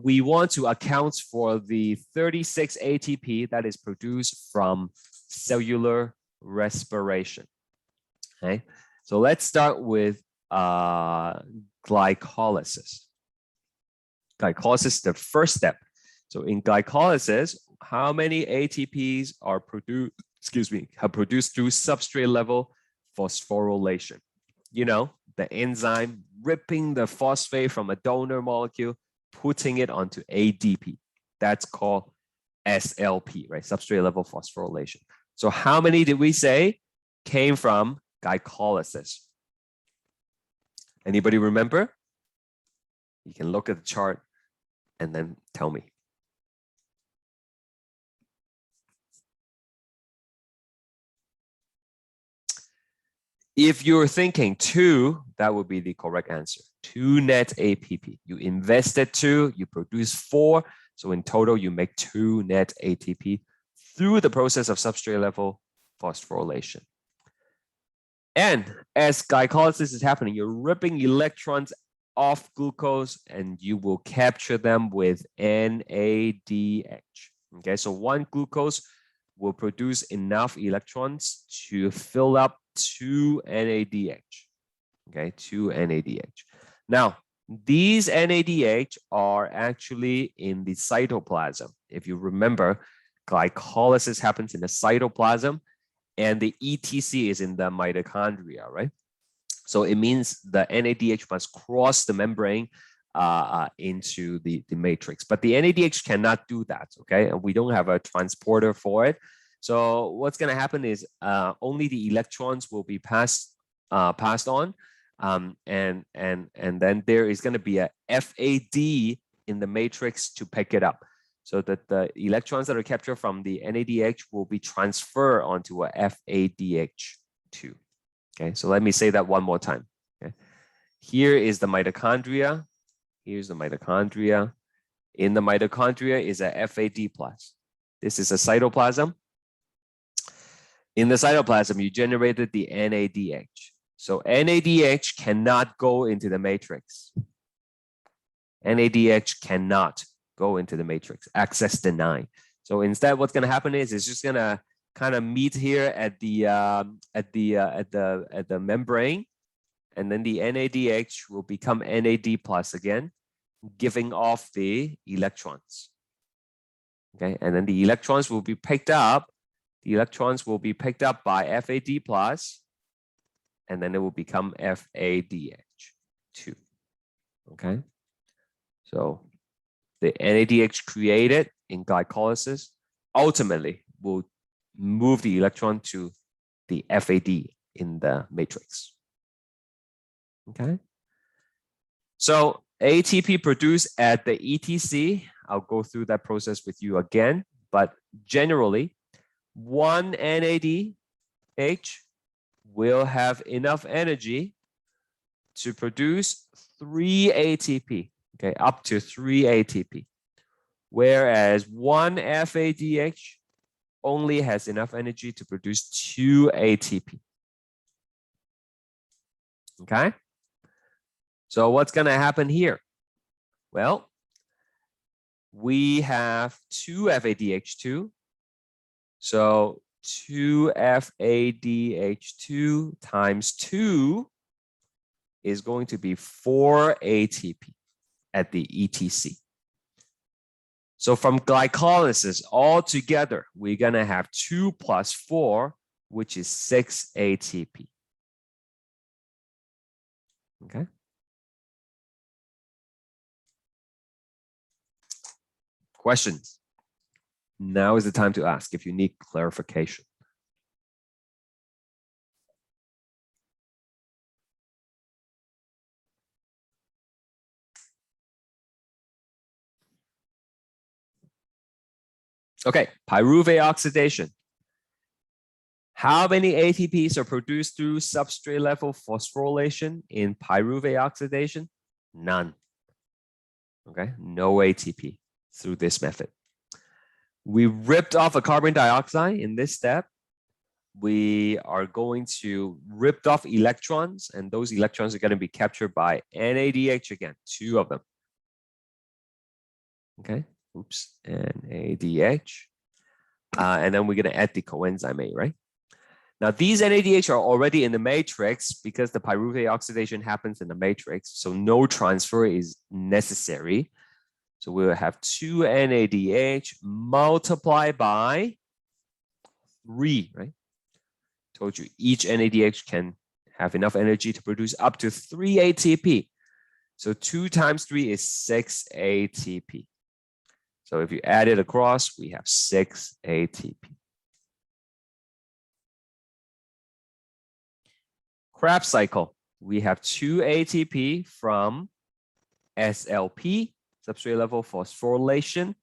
we want to account for the 36 ATP that is produced from cellular respiration. Okay, so let's start with glycolysis. Glycolysis is the first step. So in glycolysis, how many ATPs are produced through substrate level phosphorylation? You know, the enzyme ripping the phosphate from a donor molecule, putting it onto ADP. That's called SLP, right? Substrate level phosphorylation. So how many did we say came from glycolysis? Anybody remember? You can look at the chart and then tell me. If you're thinking 2, that would be the correct answer. 2 net ATP. You invested 2, you produce 4. So in total, you make 2 net ATP through the process of substrate level phosphorylation. And as glycolysis is happening, you're ripping electrons off glucose and you will capture them with NADH. Okay, so 1 glucose will produce enough electrons to fill up 2 NADH. Okay, 2 NADH. Now, these NADH are actually in the cytoplasm. If you remember, glycolysis happens in the cytoplasm and the ETC is in the mitochondria, right? So it means the NADH must cross the membrane into the matrix. But the NADH cannot do that, okay? And we don't have a transporter for it. So what's going to happen is only the electrons will be passed on, and then there is going to be a FAD in the matrix to pick it up, so that the electrons that are captured from the NADH will be transferred onto a FADH2. Okay, so let me say that one more time. Okay, here is the mitochondria. Here's the mitochondria. In the mitochondria is a FAD plus. This is a cytoplasm. In the cytoplasm, you generated the NADH. So NADH cannot go into the matrix. NADH cannot go into the matrix. Access denied. So instead, what's going to happen is it's just going to kind of meet here at the membrane, and then the NADH will become NAD plus again, giving off the electrons. Okay, and then the electrons will be picked up. The electrons will be picked up by FAD plus, and then it will become FADH2. Okay, so the NADH created in glycolysis ultimately will move the electron to the FAD in the matrix. Okay, so ATP produced at the ETC, I'll go through that process with you again, but generally, 1 NADH will have enough energy to produce 3 ATP, okay, up to 3 ATP, whereas 1 FADH only has enough energy to produce 2 ATP. Okay, so what's going to happen here? Well, we have 2 FADH2. So 2 FADH2 times 2 is going to be 4 ATP at the ETC. So from glycolysis altogether, we're going to have 2 plus 4, which is 6 ATP. Okay. Questions? Now is the time to ask if you need clarification. Okay, pyruvate oxidation. How many ATPs are produced through substrate level phosphorylation in pyruvate oxidation? None. Okay, no ATP through this method. We ripped off a carbon dioxide in this step. We are going to rip off electrons, and those electrons are going to be captured by NADH again, 2 of them. Okay, oops, NADH. And then we're going to add the coenzyme A, right? Now, these NADH are already in the matrix because the pyruvate oxidation happens in the matrix, so no transfer is necessary. So we'll have 2 NADH multiplied by 3, right? Told you each NADH can have enough energy to produce up to 3 ATP. So 2 times 3 is 6 ATP. So if you add it across, we have 6 ATP. Krebs cycle, we have 2 ATP from SLP, substrate level phosphorylation.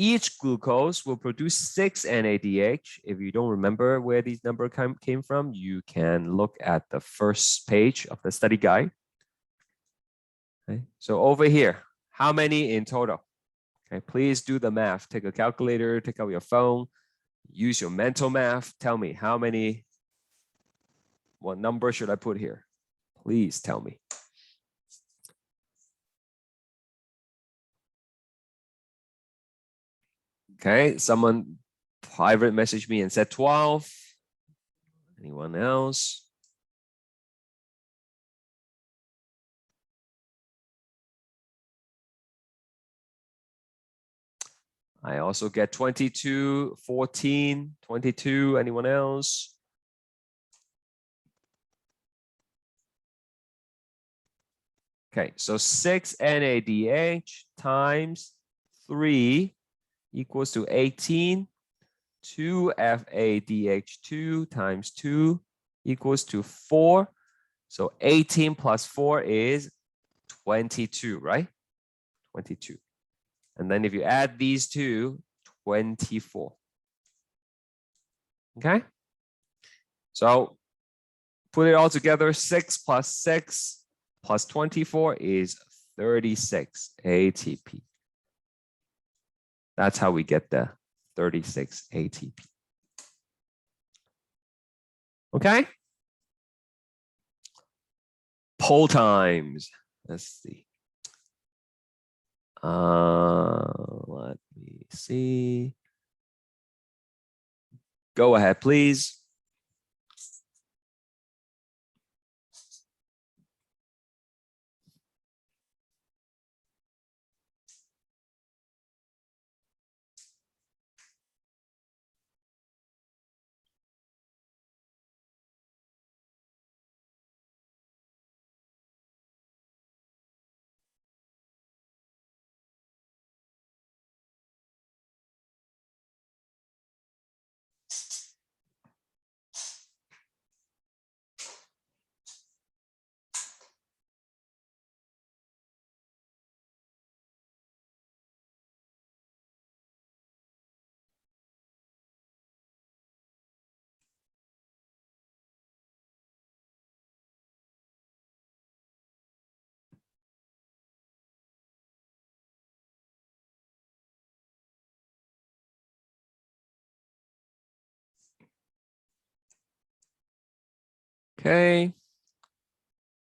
Each glucose will produce 6 NADH. If you don't remember where these numbers came from, you can look at the first page of the study guide. Okay. So over here, how many in total? Okay, please do the math. Take a calculator, take out your phone, use your mental math. Tell me how many, what number should I put here? Please tell me. Okay, someone private messaged me and said 12. Anyone else? I also get 22, 14, 22. Anyone else? Okay, so 6 NADH times 3 equals to 18. 2 FADH2 times 2 equals to 4. So 18 plus 4 is 22, right? 22. And then if you add these two, 24. Okay? So put it all together, 6 plus 6 plus 24 is 36 ATP. That's how we get the 36 ATP. Okay? Poll times. Let's see. Let me see. Go ahead, please. Okay,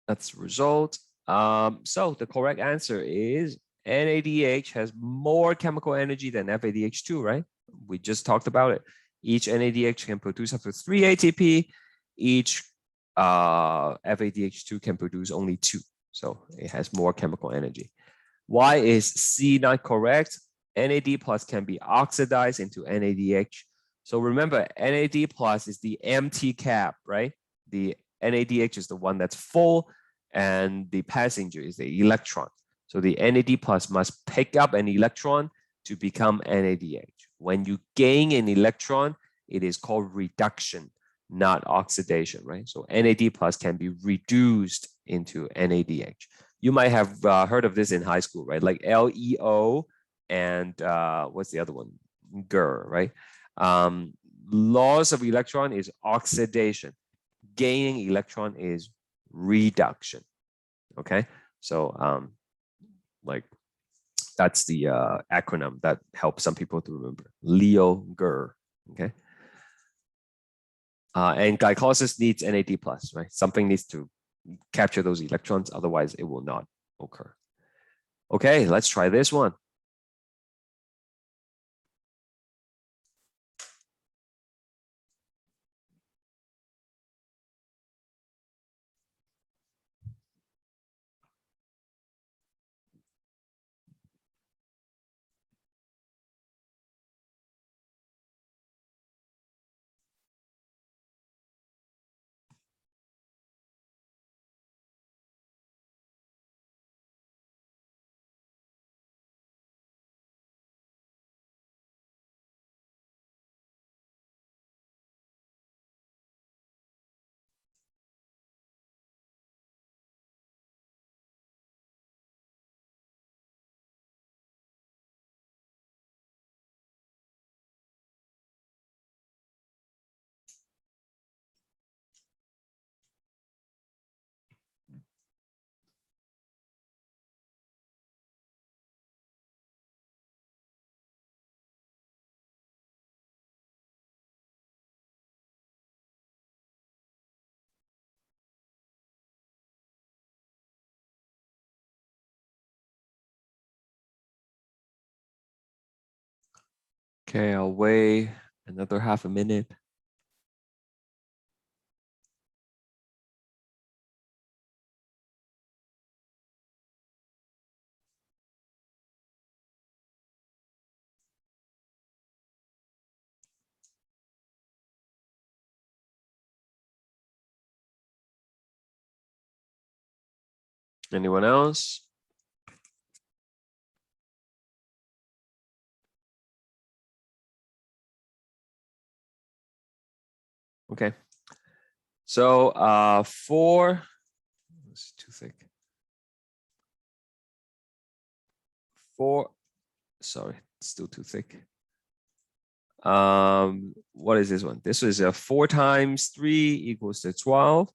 that's the result. So the correct answer is NADH has more chemical energy than FADH2, right? We just talked about it. Each NADH can produce up to 3 ATP. Each FADH2 can produce only 2. So it has more chemical energy. Why is C not correct? NAD plus can be oxidized into NADH. So remember, NAD plus is the empty cap, right? The NADH is the one that's full, and the passenger is the electron. So the NAD plus must pick up an electron to become NADH. When you gain an electron, it is called reduction, not oxidation, right? So NAD plus can be reduced into NADH. You might have heard of this in high school, right? Like LEO and what's the other one? GER, right? Loss of electron is oxidation. Gaining electron is reduction. Okay, so like that's the acronym that helps some people to remember. LEO, GER. Okay. And glycolysis needs NAD plus, right? Something needs to capture those electrons, otherwise it will not occur. Okay, let's try this one. Okay, I'll wait another half a minute. Anyone else? Okay. So it's too thick. Sorry, it's still too thick. What is this one? This is a 4 times 3 equals to 12.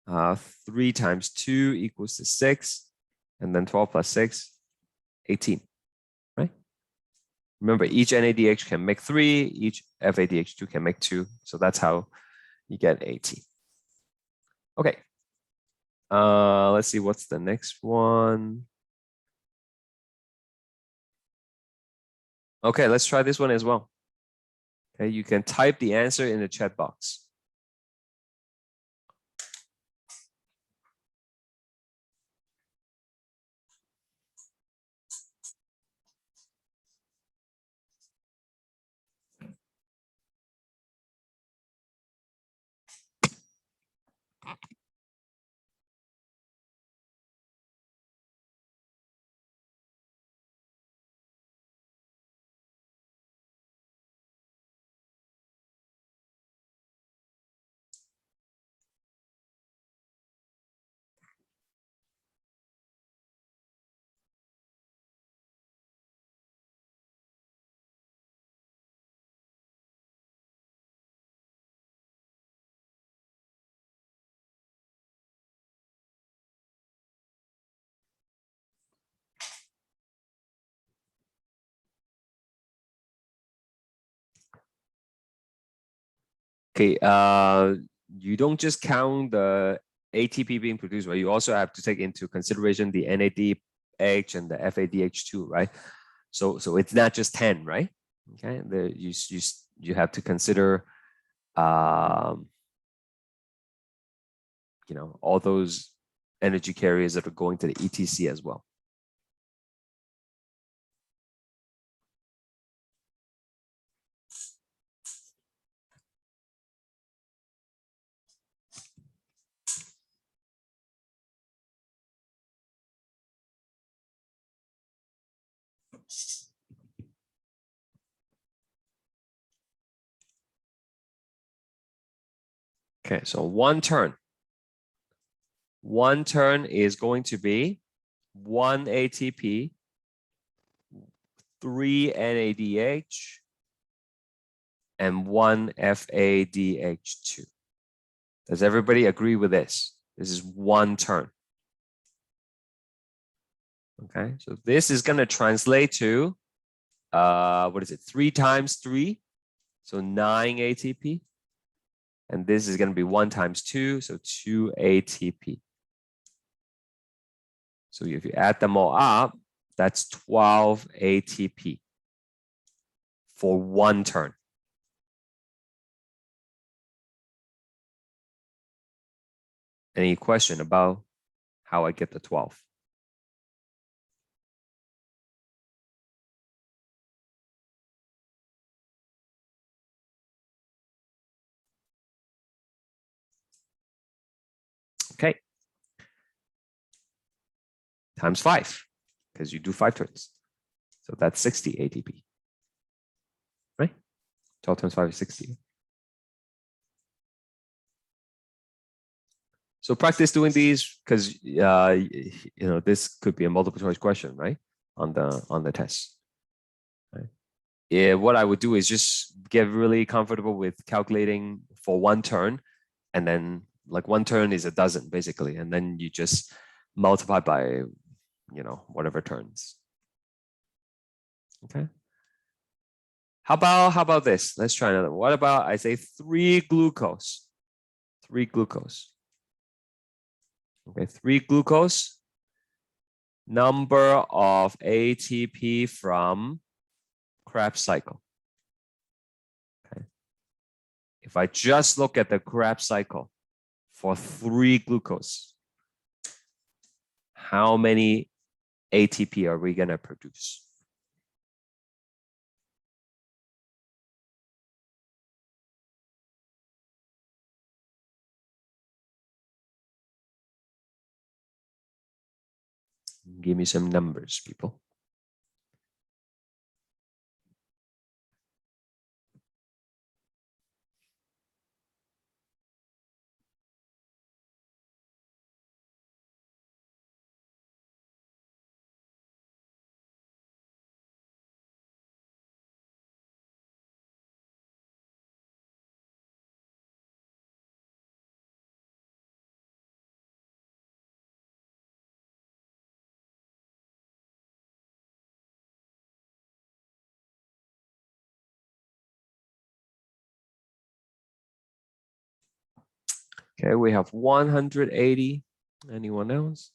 3 times 2 equals to 6. And then 12 plus 6, 18. Right? Remember, each NADH can make 3, each FADH2 can make 2. So that's how you get 18. Okay. Let's see what's the next one. Okay, let's try this one as well. Okay, you can type the answer in the chat box. Okay, you don't just count the ATP being produced, right? You also have to take into consideration the NADH and the FADH2, right? So it's not just 10, right? Okay, you have to consider, you know, all those energy carriers that are going to the ETC as well. Okay, so one turn is going to be 1 ATP, 3 NADH, and 1 FADH2. Does everybody agree with this? This is one turn. Okay, so this is going to translate to, what is it? 3 times 3, so 9 ATP. And this is going to be 1 times 2, so 2 ATP. So if you add them all up, that's 12 ATP for one turn. Any question about how I get the 12? Okay. Times 5, because you do 5 turns. So that's 60 ATP. Right? 12 times 5 is 60. So practice doing these because you know, this could be a multiple choice question, right? On the test. Right? Yeah, what I would do is just get really comfortable with calculating for one turn, and then like one turn is a dozen basically, and then you just multiply by, you know, whatever turns. Okay. How about this? Let's try another. What about I say 3 glucose? 3 glucose. Okay, 3 glucose. Number of ATP from Krebs cycle. if I just look at the Krebs cycle for 3 glucose, how many ATP are we going to produce? Give me some numbers, people. Okay, we have 180. Anyone else?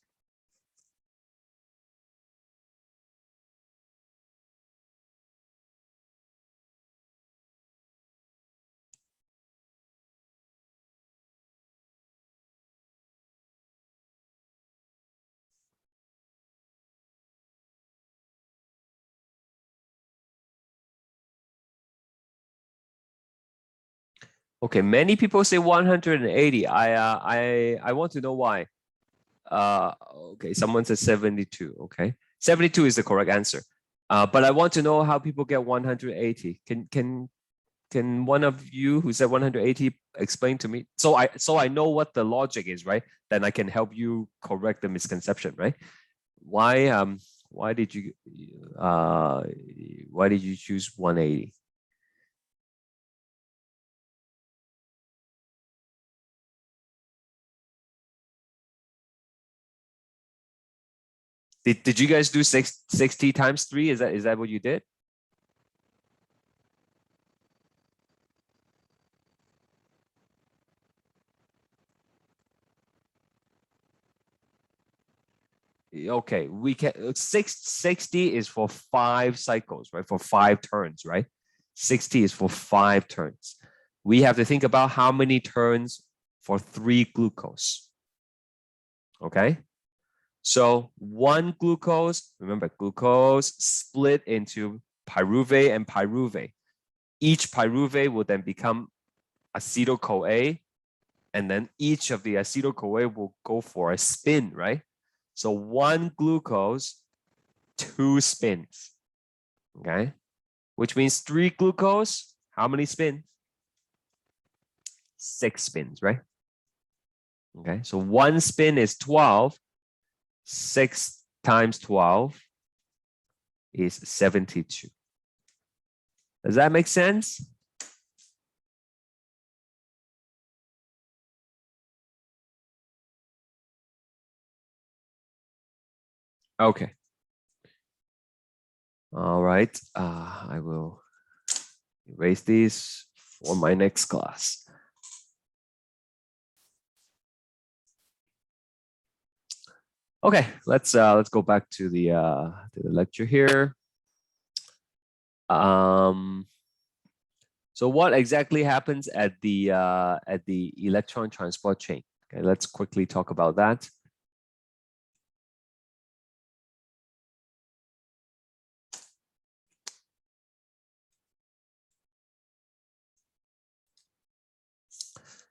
Okay, many people say 180. I want to know why. Okay, someone says 72. Okay, 72 is the correct answer. But I want to know how people get 180. Can one of you who said 180 explain to me? So I know what the logic is, right? Then I can help you correct the misconception, right? Why did you choose 180? Did you guys do 60 times 3? Is that what you did? Okay, we can 60 is for 5 cycles, right? For 5 turns, right? 60 is for 5 turns. We have to think about how many turns for 3 glucose. Okay, so 1 glucose, remember glucose split into pyruvate and pyruvate. Each pyruvate will then become acetyl-CoA, and then each of the acetyl-CoA will go for a spin, right? So 1 glucose, 2 spins, okay? Which means 3 glucose, how many spins? 6 spins, right? Okay, so 1 spin is 12. 6 times 12 is 72. Does that make sense? Okay. All right. I will erase these for my next class. Okay, let's go back to the lecture here. So what exactly happens at the electron transport chain? Okay, let's quickly talk about that.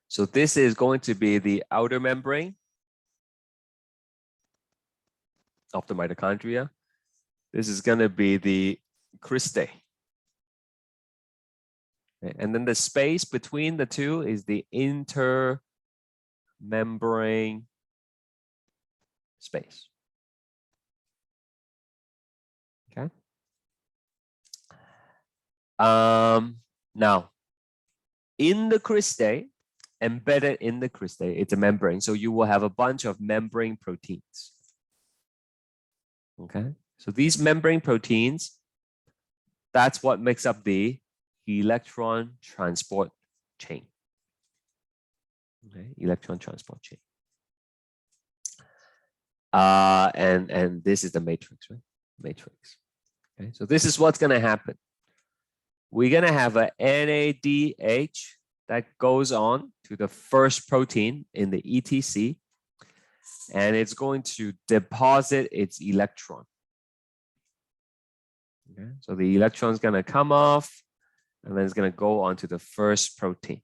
So this is going to be the outer membrane of the mitochondria. This is going to be the cristae. Okay, and then the space between the two is the intermembrane space. Okay. Now, in the cristae, embedded in the cristae, it's a membrane. So you will have a bunch of membrane proteins. Okay. So these membrane proteins, that's what makes up the electron transport chain. Okay, electron transport chain. And this is the matrix, right? Matrix. Okay, so this is what's going to happen. We're going to have a NADH that goes on to the first protein in the ETC, and it's going to deposit its electron. Okay, so the electron is going to come off, and then it's going to go onto the first protein.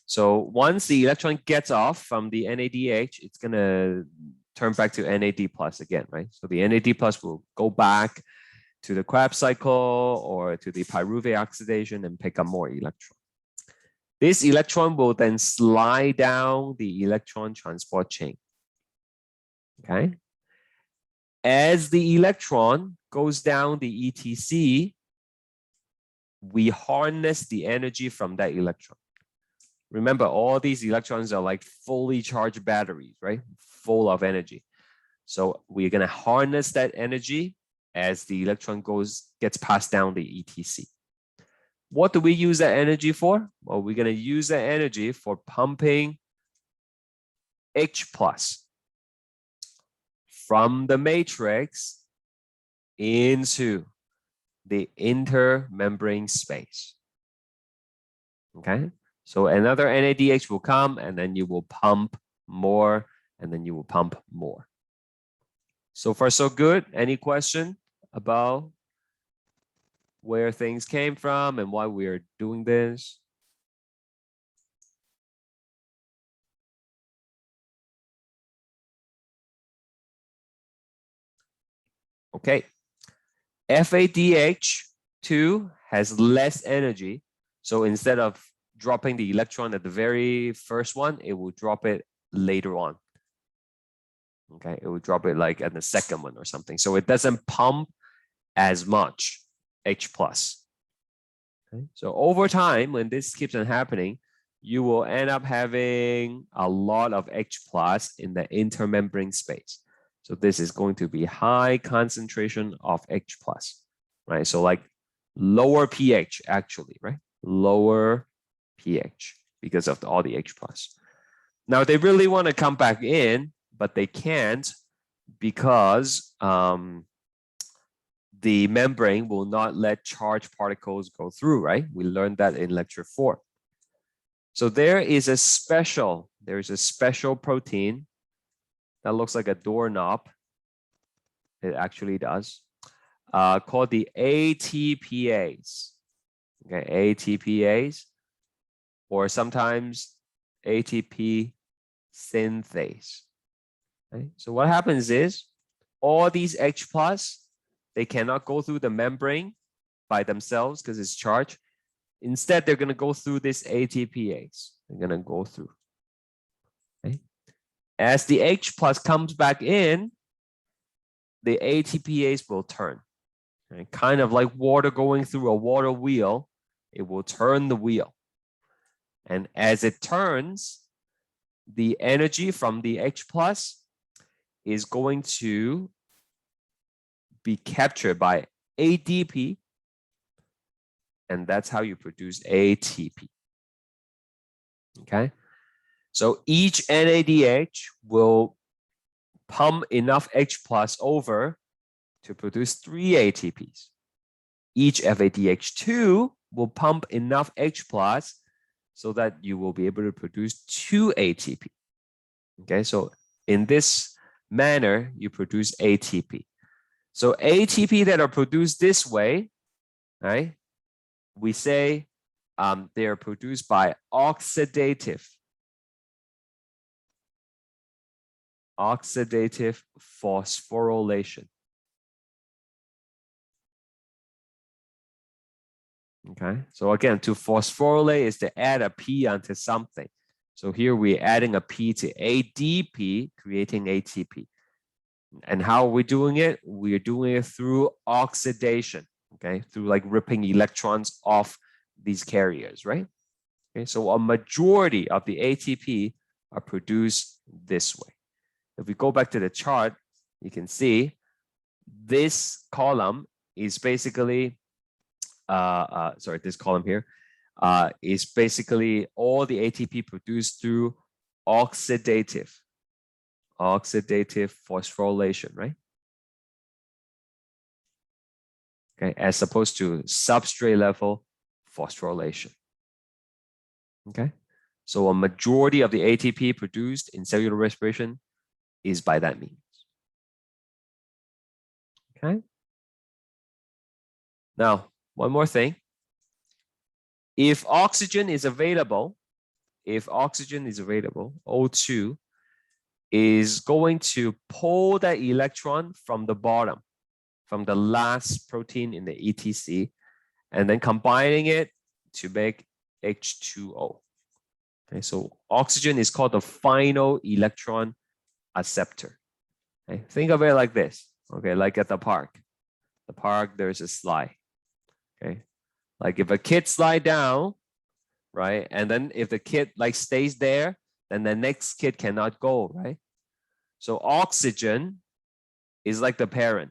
So once the electron gets off from the NADH, it's going to turn back to NAD plus again, right? So the NAD plus will go back to the Krebs cycle or to the pyruvate oxidation and pick up more electron. This electron will then slide down the electron transport chain. Okay. As the electron goes down the ETC, we harness the energy from that electron. Remember, all these electrons are like fully charged batteries, right? Full of energy. So we're going to harness that energy as the electron gets passed down the ETC. What do we use that energy for? Well, we're going to use that energy for pumping H plus from the matrix into the intermembrane space. Okay, so another NADH will come, and then you will pump more, and then you will pump more. So far, so good. Any question about where things came from and why we are doing this? Okay. FADH2 has less energy. So instead of dropping the electron at the very first one, it will drop it later on. Okay, it will drop it like at the second one or something. So it doesn't pump as much H plus. Okay. So over time, when this keeps on happening, you will end up having a lot of H plus in the intermembrane space. So this is going to be high concentration of H plus, right? So like lower pH actually, right? Lower pH because of all the H plus. Now they really want to come back in, but they can't because the membrane will not let charged particles go through, right? We learned that in lecture 4. So there is a special protein that looks like a doorknob. It actually does, called the ATPase. Okay, ATPase, or sometimes ATP synthase. Okay? So what happens is all these H plus, they cannot go through the membrane by themselves because it's charged. Instead, they're going to go through this ATPase. They're going to go through. Okay? As the H plus comes back in, the ATPase will turn. Okay? Kind of like water going through a water wheel, it will turn the wheel. And as it turns, the energy from the H plus is going to be captured by ADP, and that's how you produce ATP. Okay, so each NADH will pump enough H plus over to produce 3 ATPs. Each FADH2 will pump enough H plus so that you will be able to produce 2 ATP. Okay, so in this manner, you produce ATP. So ATP that are produced this way, right? We say they are produced by oxidative phosphorylation. Okay, so again, to phosphorylate is to add a P onto something. So here we're adding a P to ADP, creating ATP. And how are we doing it? We're doing it through oxidation, okay? Through like ripping electrons off these carriers, right? Okay, so a majority of the ATP are produced this way. If we go back to the chart, you can see this column is basically, this column here is basically all the ATP produced through oxidative phosphorylation, right? Okay, as opposed to substrate level phosphorylation. Okay, so a majority of the ATP produced in cellular respiration is by that means. Okay. Now, one more thing. If oxygen is available, O2 is going to pull that electron from the bottom, from the last protein in the ETC, and then combining it to make H2O. Okay, so oxygen is called the final electron acceptor. Okay, think of it like this. Okay, like at the park. The park, there's a slide. Okay, like if a kid slide down, right, and then if the kid like stays there, then the next kid cannot go, right? So oxygen is like the parent.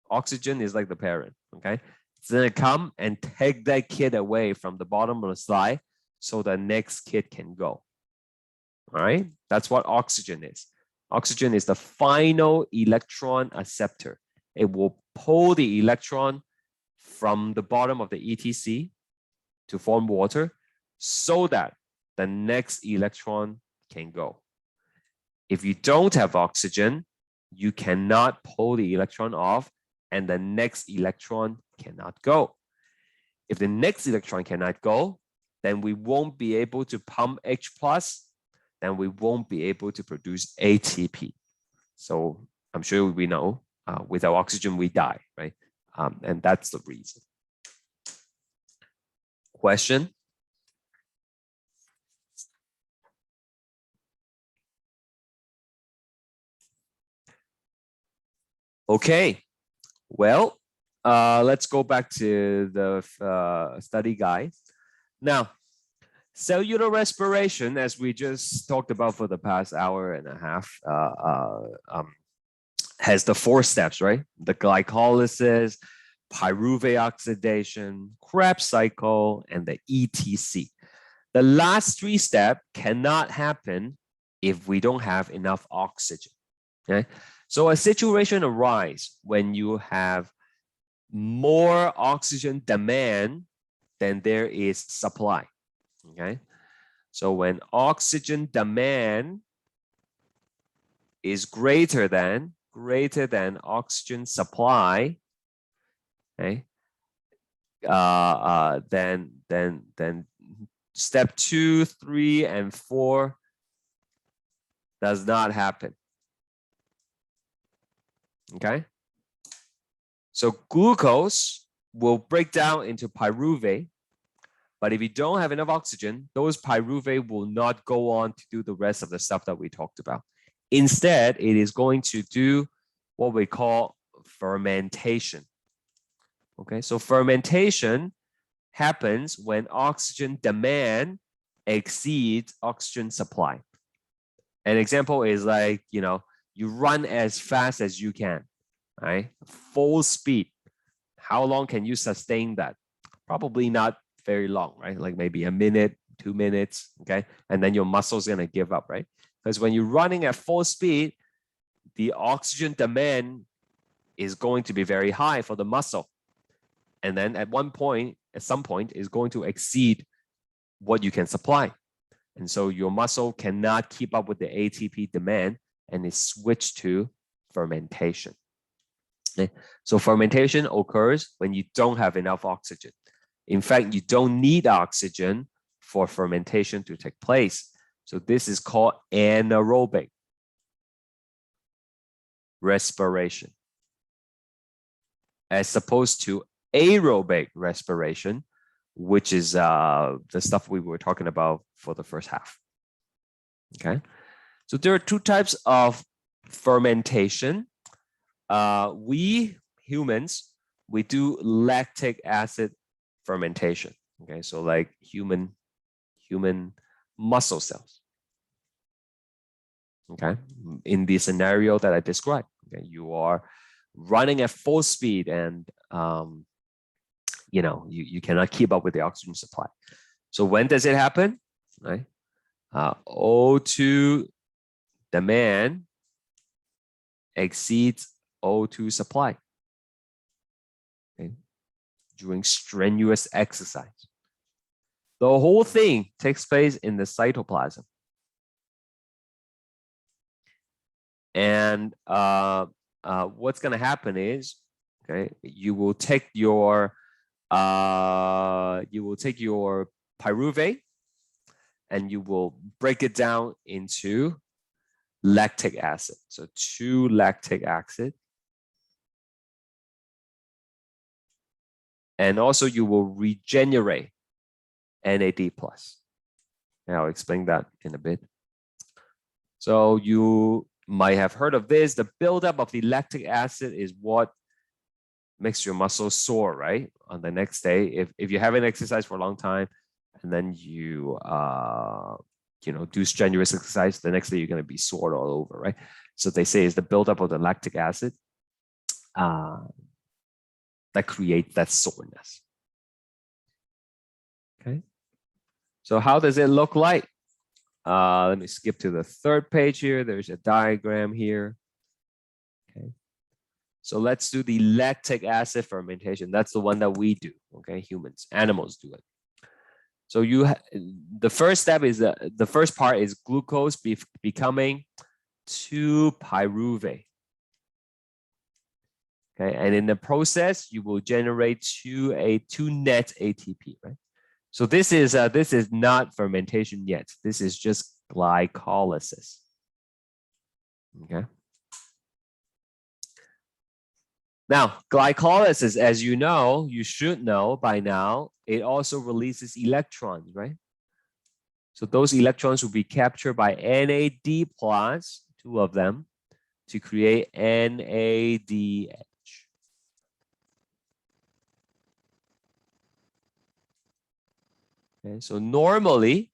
Oxygen is like the parent. Okay, it's gonna come and take that kid away from the bottom of the slide so the next kid can go. All right, that's what oxygen is. Oxygen is the final electron acceptor. It will pull the electron from the bottom of the ETC to form water so that the next electron can go. If you don't have oxygen, you cannot pull the electron off and the next electron cannot go. If the next electron cannot go, then we won't be able to pump H+, then we won't be able to produce ATP. So I'm sure we know without oxygen, we die, right? And that's the reason. Question? Okay, well, let's go back to the study guide. Now, cellular respiration, as we just talked about for the past hour and a half, has the 4 steps, right? The glycolysis, pyruvate oxidation, Krebs cycle, and the ETC. The last 3 steps cannot happen if we don't have enough oxygen. Okay, so a situation arises when you have more oxygen demand than there is supply. Okay, so when oxygen demand is greater than oxygen supply, okay, then step 2, 3, and 4 does not happen. Okay, so glucose will break down into pyruvate, but if you don't have enough oxygen, those pyruvate will not go on to do the rest of the stuff that we talked about. Instead, it is going to do what we call fermentation. Okay, so fermentation happens when oxygen demand exceeds oxygen supply. An example is like, you run as fast as you can, right? Full speed. How long can you sustain that? Probably not very long, right? Like maybe a minute, 2 minutes, okay? And then your muscle's gonna give up, right? Because when you're running at full speed, the oxygen demand is going to be very high for the muscle. And then at some point, is going to exceed what you can supply. And so your muscle cannot keep up with the ATP demand and it switched to fermentation. Okay? So fermentation occurs when you don't have enough oxygen. In fact, you don't need oxygen for fermentation to take place. So this is called anaerobic respiration, as opposed to aerobic respiration, which is the stuff we were talking about for the first half. Okay, so there are 2 types of fermentation. We humans, we do lactic acid fermentation. Okay, so like human muscle cells. Okay, in the scenario that I described, okay, you are running at full speed and you cannot keep up with the oxygen supply. So when does it happen? Right, O2 demand exceeds O2 supply. Okay, during strenuous exercise. The whole thing takes place in the cytoplasm. And what's going to happen is, okay, you will take your pyruvate and you will break it down into lactic acid. So 2 lactic acid. And also you will regenerate NAD+. And I'll explain that in a bit. So you might have heard of this. The buildup of the lactic acid is what makes your muscles sore, right? On the next day, if you haven't exercised for a long time, and then you do strenuous exercise, the next day you're going to be sore all over, right? So they say it's the buildup of the lactic acid that creates that soreness. Okay. So how does it look like? Let me skip to the 3rd page here. There's a diagram here. Okay. So let's do the lactic acid fermentation. That's the one that we do. Okay, humans, animals do it. So the first step is the first part is glucose becoming 2-pyruvate. Okay, and in the process, you will generate 2 net ATP, right? So this is not fermentation yet. This is just glycolysis. Okay. Now, glycolysis, as you know, you should know by now, it also releases electrons, right? So those electrons will be captured by NAD+, 2 of them, to create NADH. Okay, so normally,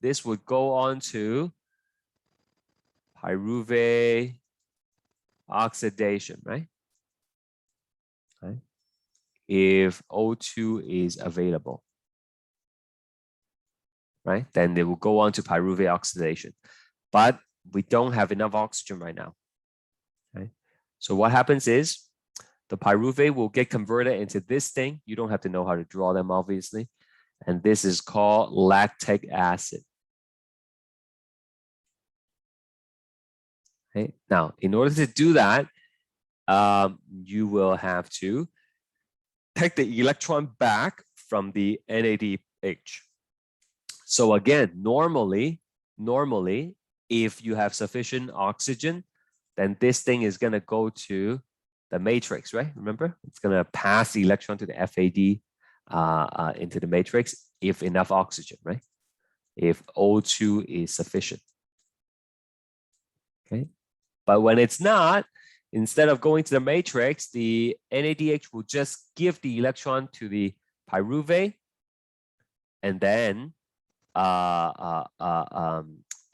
this would go on to pyruvate oxidation, right? Okay. If O2 is available, right? Then they will go on to pyruvate oxidation. But we don't have enough oxygen right now. Okay. So what happens is the pyruvate will get converted into this thing. You don't have to know how to draw them, obviously. And this is called lactic acid. Okay. Now, in order to do that, you will have to take the electron back from the NADH. So again, normally, if you have sufficient oxygen, then this thing is going to go to the matrix, right? Remember, it's going to pass the electron to the FAD into the matrix if enough oxygen, right? If O2 is sufficient. Okay. But when it's not, instead of going to the matrix, the NADH will just give the electron to the pyruvate, and then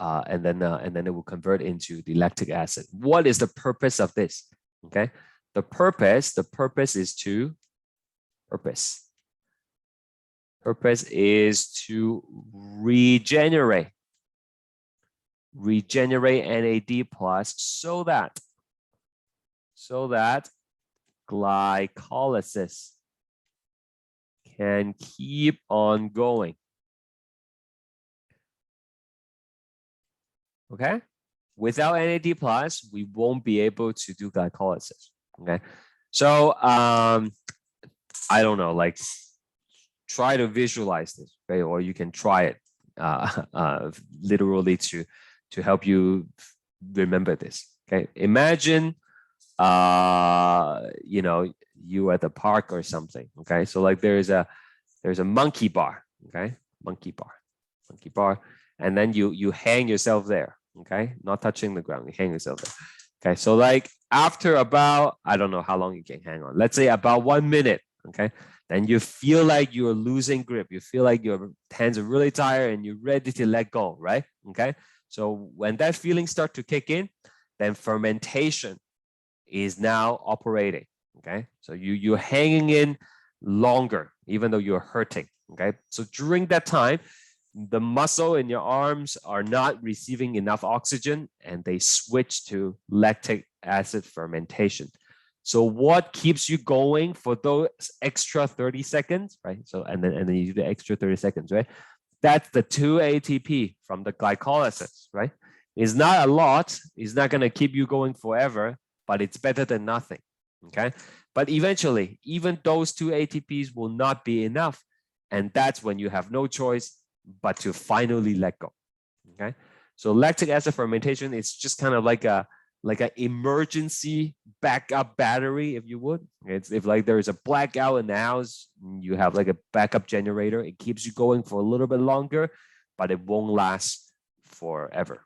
it will convert into the lactic acid. What is the purpose of this? Okay, the purpose is to regenerate NAD+ so that glycolysis can keep on going. Okay, without NAD+, we won't be able to do glycolysis. Okay, so I don't know, like try to visualize this, okay, or you can try it literally to help you remember this. Okay, imagine you at the park or something. Okay, so like there's a monkey bar. Okay, monkey bar, and then you hang yourself there. Okay, not touching the ground, you hang yourself there. Okay, so like after about, I don't know how long you can hang on, let's say about 1 minute. Okay, then you feel like you're losing grip, you feel like your hands are really tired and you're ready to let go, right? Okay, so when that feeling starts to kick in, then fermentation is now operating. Okay, so you're hanging in longer even though you're hurting. Okay, so during that time, the muscle in your arms are not receiving enough oxygen and they switch to lactic acid fermentation. So what keeps you going for those extra 30 seconds, right? So and then you do the extra 30 seconds, right? That's the 2 ATP from the glycolysis, right? It's not a lot. It's not going to keep you going forever, but it's better than nothing, okay? But eventually, even those 2 ATPs will not be enough. And that's when you have no choice but to finally let go, okay? So lactic acid fermentation is just kind of like an emergency backup battery, if you would. It's if like there is a blackout in the house, you have like a backup generator. It keeps you going for a little bit longer, but it won't last forever.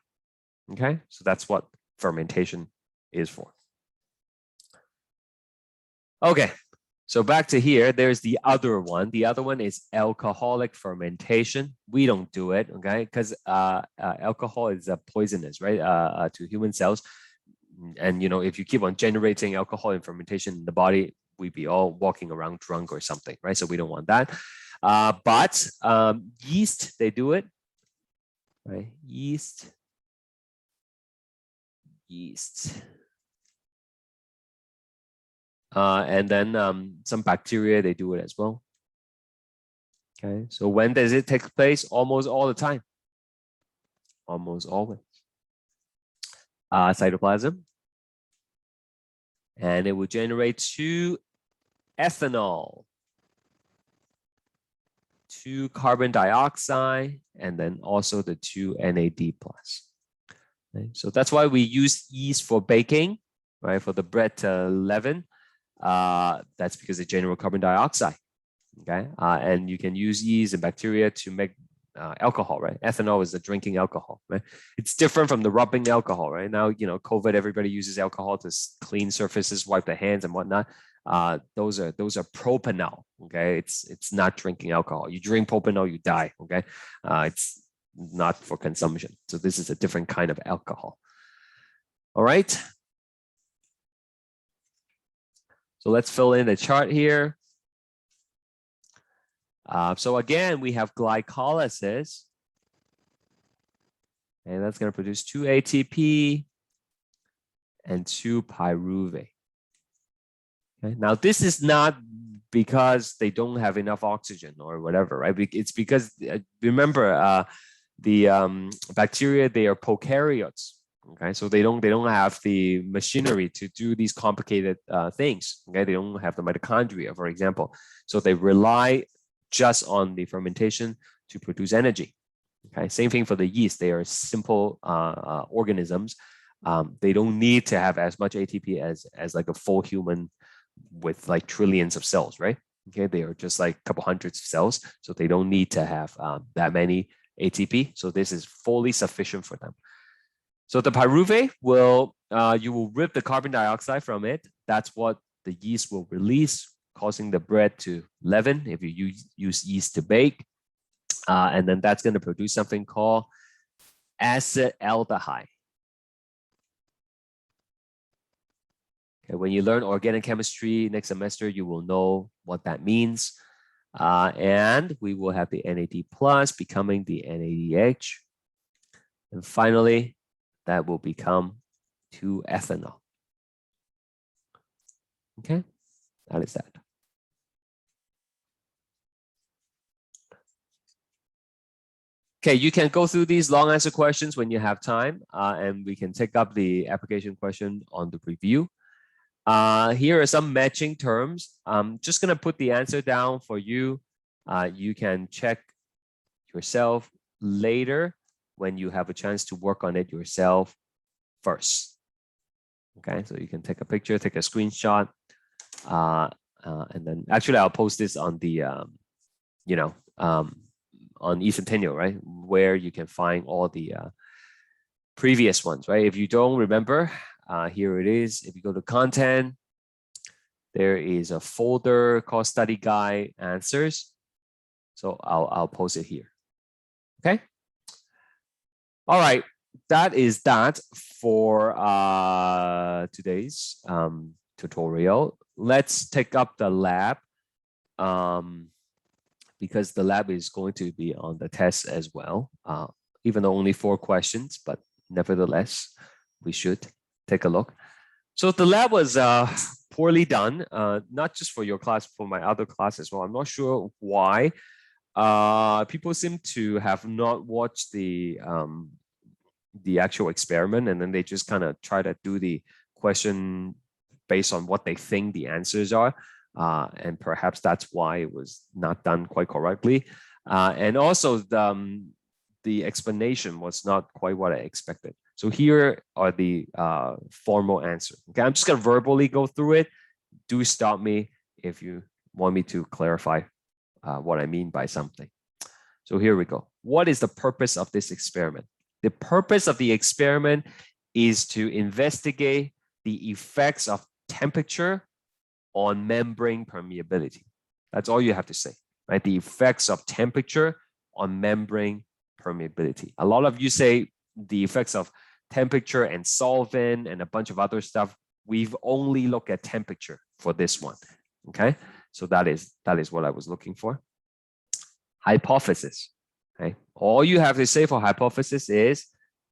Okay, so that's what fermentation is for. Okay, so back to here, there's the other one. The other one is alcoholic fermentation. We don't do it, okay, because alcohol is poisonous, right, to human cells. And if you keep on generating alcohol and fermentation in the body, we'd be all walking around drunk or something, right? So we don't want that. But yeast, they do it, right? Yeast. And then some bacteria, they do it as well. Okay, so when does it take place? Almost all the time. Almost always. Cytoplasm. And it will generate 2 ethanol, 2 carbon dioxide, and then also the 2 NAD+. Okay? So that's why we use yeast for baking, right? For the bread leaven. That's because it generates carbon dioxide. Okay, and you can use yeast and bacteria to make alcohol, right? Ethanol is the drinking alcohol, right? It's different from the rubbing alcohol, right? Now, COVID, everybody uses alcohol to clean surfaces, wipe their hands and whatnot. Those are propanol, okay? It's not drinking alcohol. You drink propanol, you die, okay? It's not for consumption. So this is a different kind of alcohol. All right. So let's fill in the chart here. So again, we have glycolysis, and that's going to produce 2 ATP and 2 pyruvate. Okay? Now, this is not because they don't have enough oxygen or whatever, right? It's because, remember, the bacteria, they are prokaryotes. Okay, so they don't have the machinery to do these complicated things. Okay, they don't have the mitochondria, for example. So they rely just on the fermentation to produce energy. Okay, same thing for the yeast. They are simple organisms. They don't need to have as much ATP as like a full human with like trillions of cells, right? Okay, they are just like a couple hundreds of cells, so they don't need to have that many ATP. So this is fully sufficient for them. So the pyruvate will, you will rip the carbon dioxide from it. That's what the yeast will release, causing the bread to leaven if you use yeast to bake. And then that's going to produce something called acetaldehyde. Okay, when you learn organic chemistry next semester, you will know what that means. And we will have the NAD plus becoming the NADH. And finally, that will become 2-ethanol. Okay, that is that. Okay, you can go through these long answer questions when you have time, and we can take up the application question on the review. Here are some matching terms. I'm just going to put the answer down for you. You can check yourself later when you have a chance to work on it yourself first. Okay, so you can take a picture, take a screenshot, and then actually I'll post this on the, on eCentennial, right? Where you can find all the previous ones, right? If you don't remember, here it is. If you go to content, there is a folder called study guide answers. So I'll post it here. Okay. All right. That is that for today's tutorial. Let's take up the lab because the lab is going to be on the test as well. Even though only 4 questions, but nevertheless, we should take a look. So the lab was poorly done, not just for your class, for my other class as well. I'm not sure why. People seem to have not watched the actual experiment, and then they just kind of try to do the question based on what they think the answers are. And perhaps that's why it was not done quite correctly. And also the explanation was not quite what I expected. So here are the formal answers. Okay, I'm just going to verbally go through it. Do stop me if you want me to clarify what I mean by something. So here we go. What is the purpose of this experiment? The purpose of the experiment is to investigate the effects of temperature on membrane permeability. That's all you have to say, right? The effects of temperature on membrane permeability. A lot of you say the effects of temperature and solvent and a bunch of other stuff. We've only looked at temperature for this one, okay? So that is what I was looking for. Hypothesis, okay? All you have to say for hypothesis is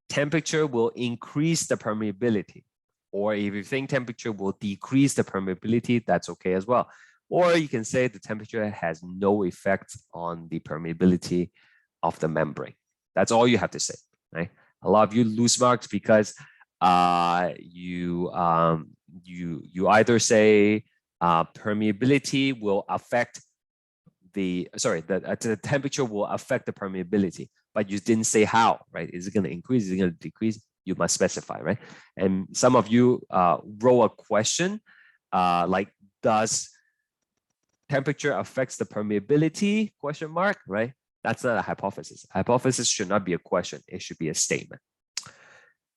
temperature will increase the permeability. Or if you think temperature will decrease the permeability, that's okay as well. Or you can say the temperature has no effect on the permeability of the membrane. That's all you have to say, right? A lot of you lose marks because you either say permeability will affect the temperature will affect the permeability, but you didn't say how, right? Is it going to increase? Is it going to decrease? You must specify, right? And some of you wrote a question like, does temperature affects the permeability? Question mark, right? That's not a hypothesis. Hypothesis should not be a question. It should be a statement.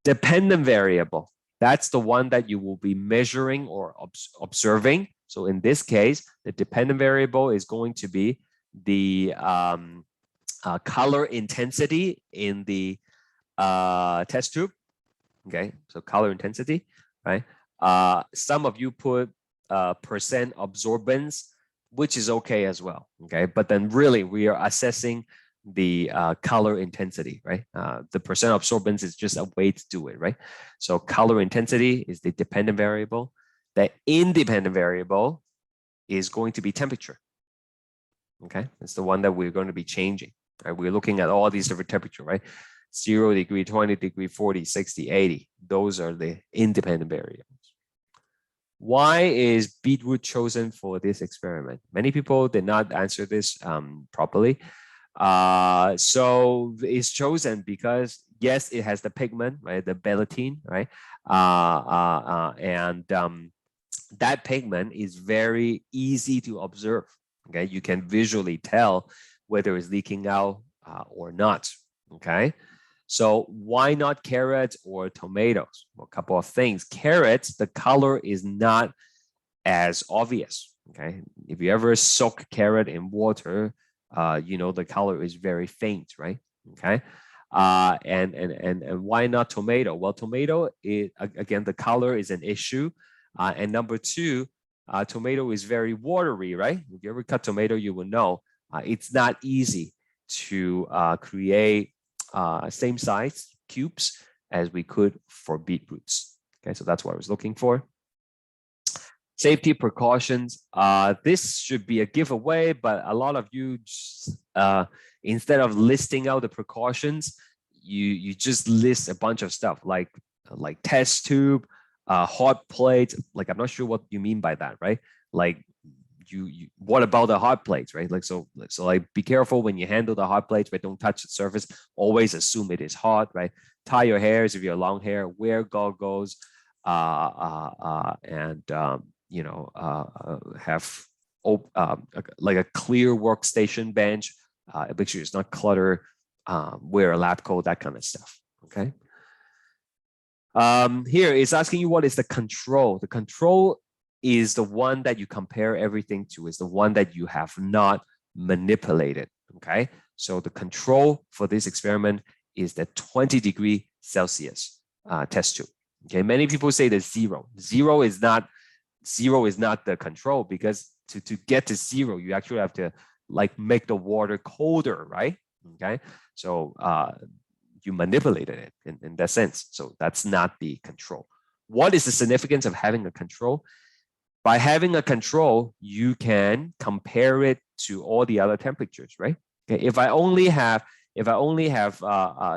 Dependent variable. That's the one that you will be measuring or observing. So in this case, the dependent variable is going to be the color intensity in the test tube. Okay, so color intensity, right? Some of you put percent absorbance, which is okay as well. Okay, but then really we are assessing the color intensity, right? The percent absorbance is just a way to do it, right? So color intensity is the dependent variable. The independent variable is going to be temperature. Okay, it's the one that we're going to be changing. Right? We're looking at all these different temperature, right? 0 degree, 20 degree, 40, 60, 80. Those are the independent variables. Why is beetroot chosen for this experiment? Many people did not answer this properly. So it's chosen because yes, it has the pigment, right? The betaline, right? That pigment is very easy to observe. Okay, you can visually tell whether it's leaking out or not. Okay, so why not carrots or tomatoes? Well, a couple of things. Carrots, the color is not as obvious. Okay, if you ever soak carrot in water, you know the color is very faint, right? Okay, and why not tomato? Well, tomato is again the color is an issue, and number two, tomato is very watery, right? If you ever cut tomato, you will know it's not easy to create same size cubes as we could for beetroots. Okay, so that's what I was looking for. Safety precautions. This should be a giveaway, but a lot of you just, instead of listing out the precautions, you just list a bunch of stuff like test tube, hot plate. Like I'm not sure what you mean by that, right? Like you what about the hot plates, right? Like so like be careful when you handle the hot plates, but don't touch the surface. Always assume it is hot, right? Tie your hairs if you have long hair. Wear goggles, and you know, have like a clear workstation bench. Make sure it's not cluttered. Wear a lab coat, that kind of stuff. Okay. Here it's asking you what is the control. The control is the one that you compare everything to, is the one that you have not manipulated. Okay, so the control for this experiment is the 20 degree Celsius test tube. Okay, many people say that zero is not the control, because to get to zero, you actually have to like make the water colder, right? Okay, so you manipulated it in that sense. So that's not the control. What is the significance of having a control? By having a control, you can compare it to all the other temperatures, right? Okay, if I only have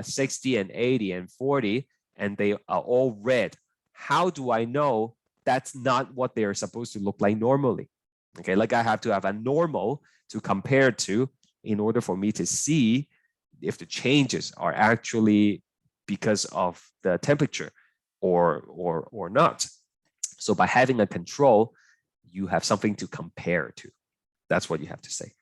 60 and 80 and 40, and they are all red, how do I know that's not what they are supposed to look like normally? Okay, like I have to have a normal to compare to in order for me to see if the changes are actually because of the temperature or not. So by having a control, you have something to compare to. That's what you have to say.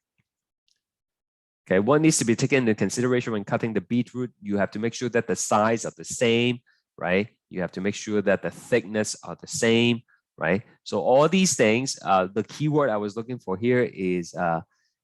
Okay, what needs to be taken into consideration when cutting the beetroot? You have to make sure that the size are the same, right? You have to make sure that the thickness are the same, right? So all these things, the keyword I was looking for here is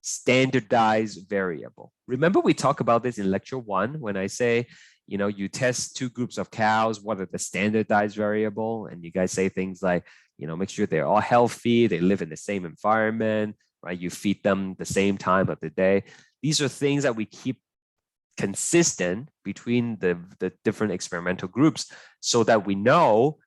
standardized variable. Remember we talked about this in lecture 1 when I say, you know, you test 2 groups of cows, what are the standardized variable? And you guys say things like, you know, make sure they're all healthy, they live in the same environment, right? You feed them the same time of the day. These are things that we keep consistent between the different experimental groups so that we know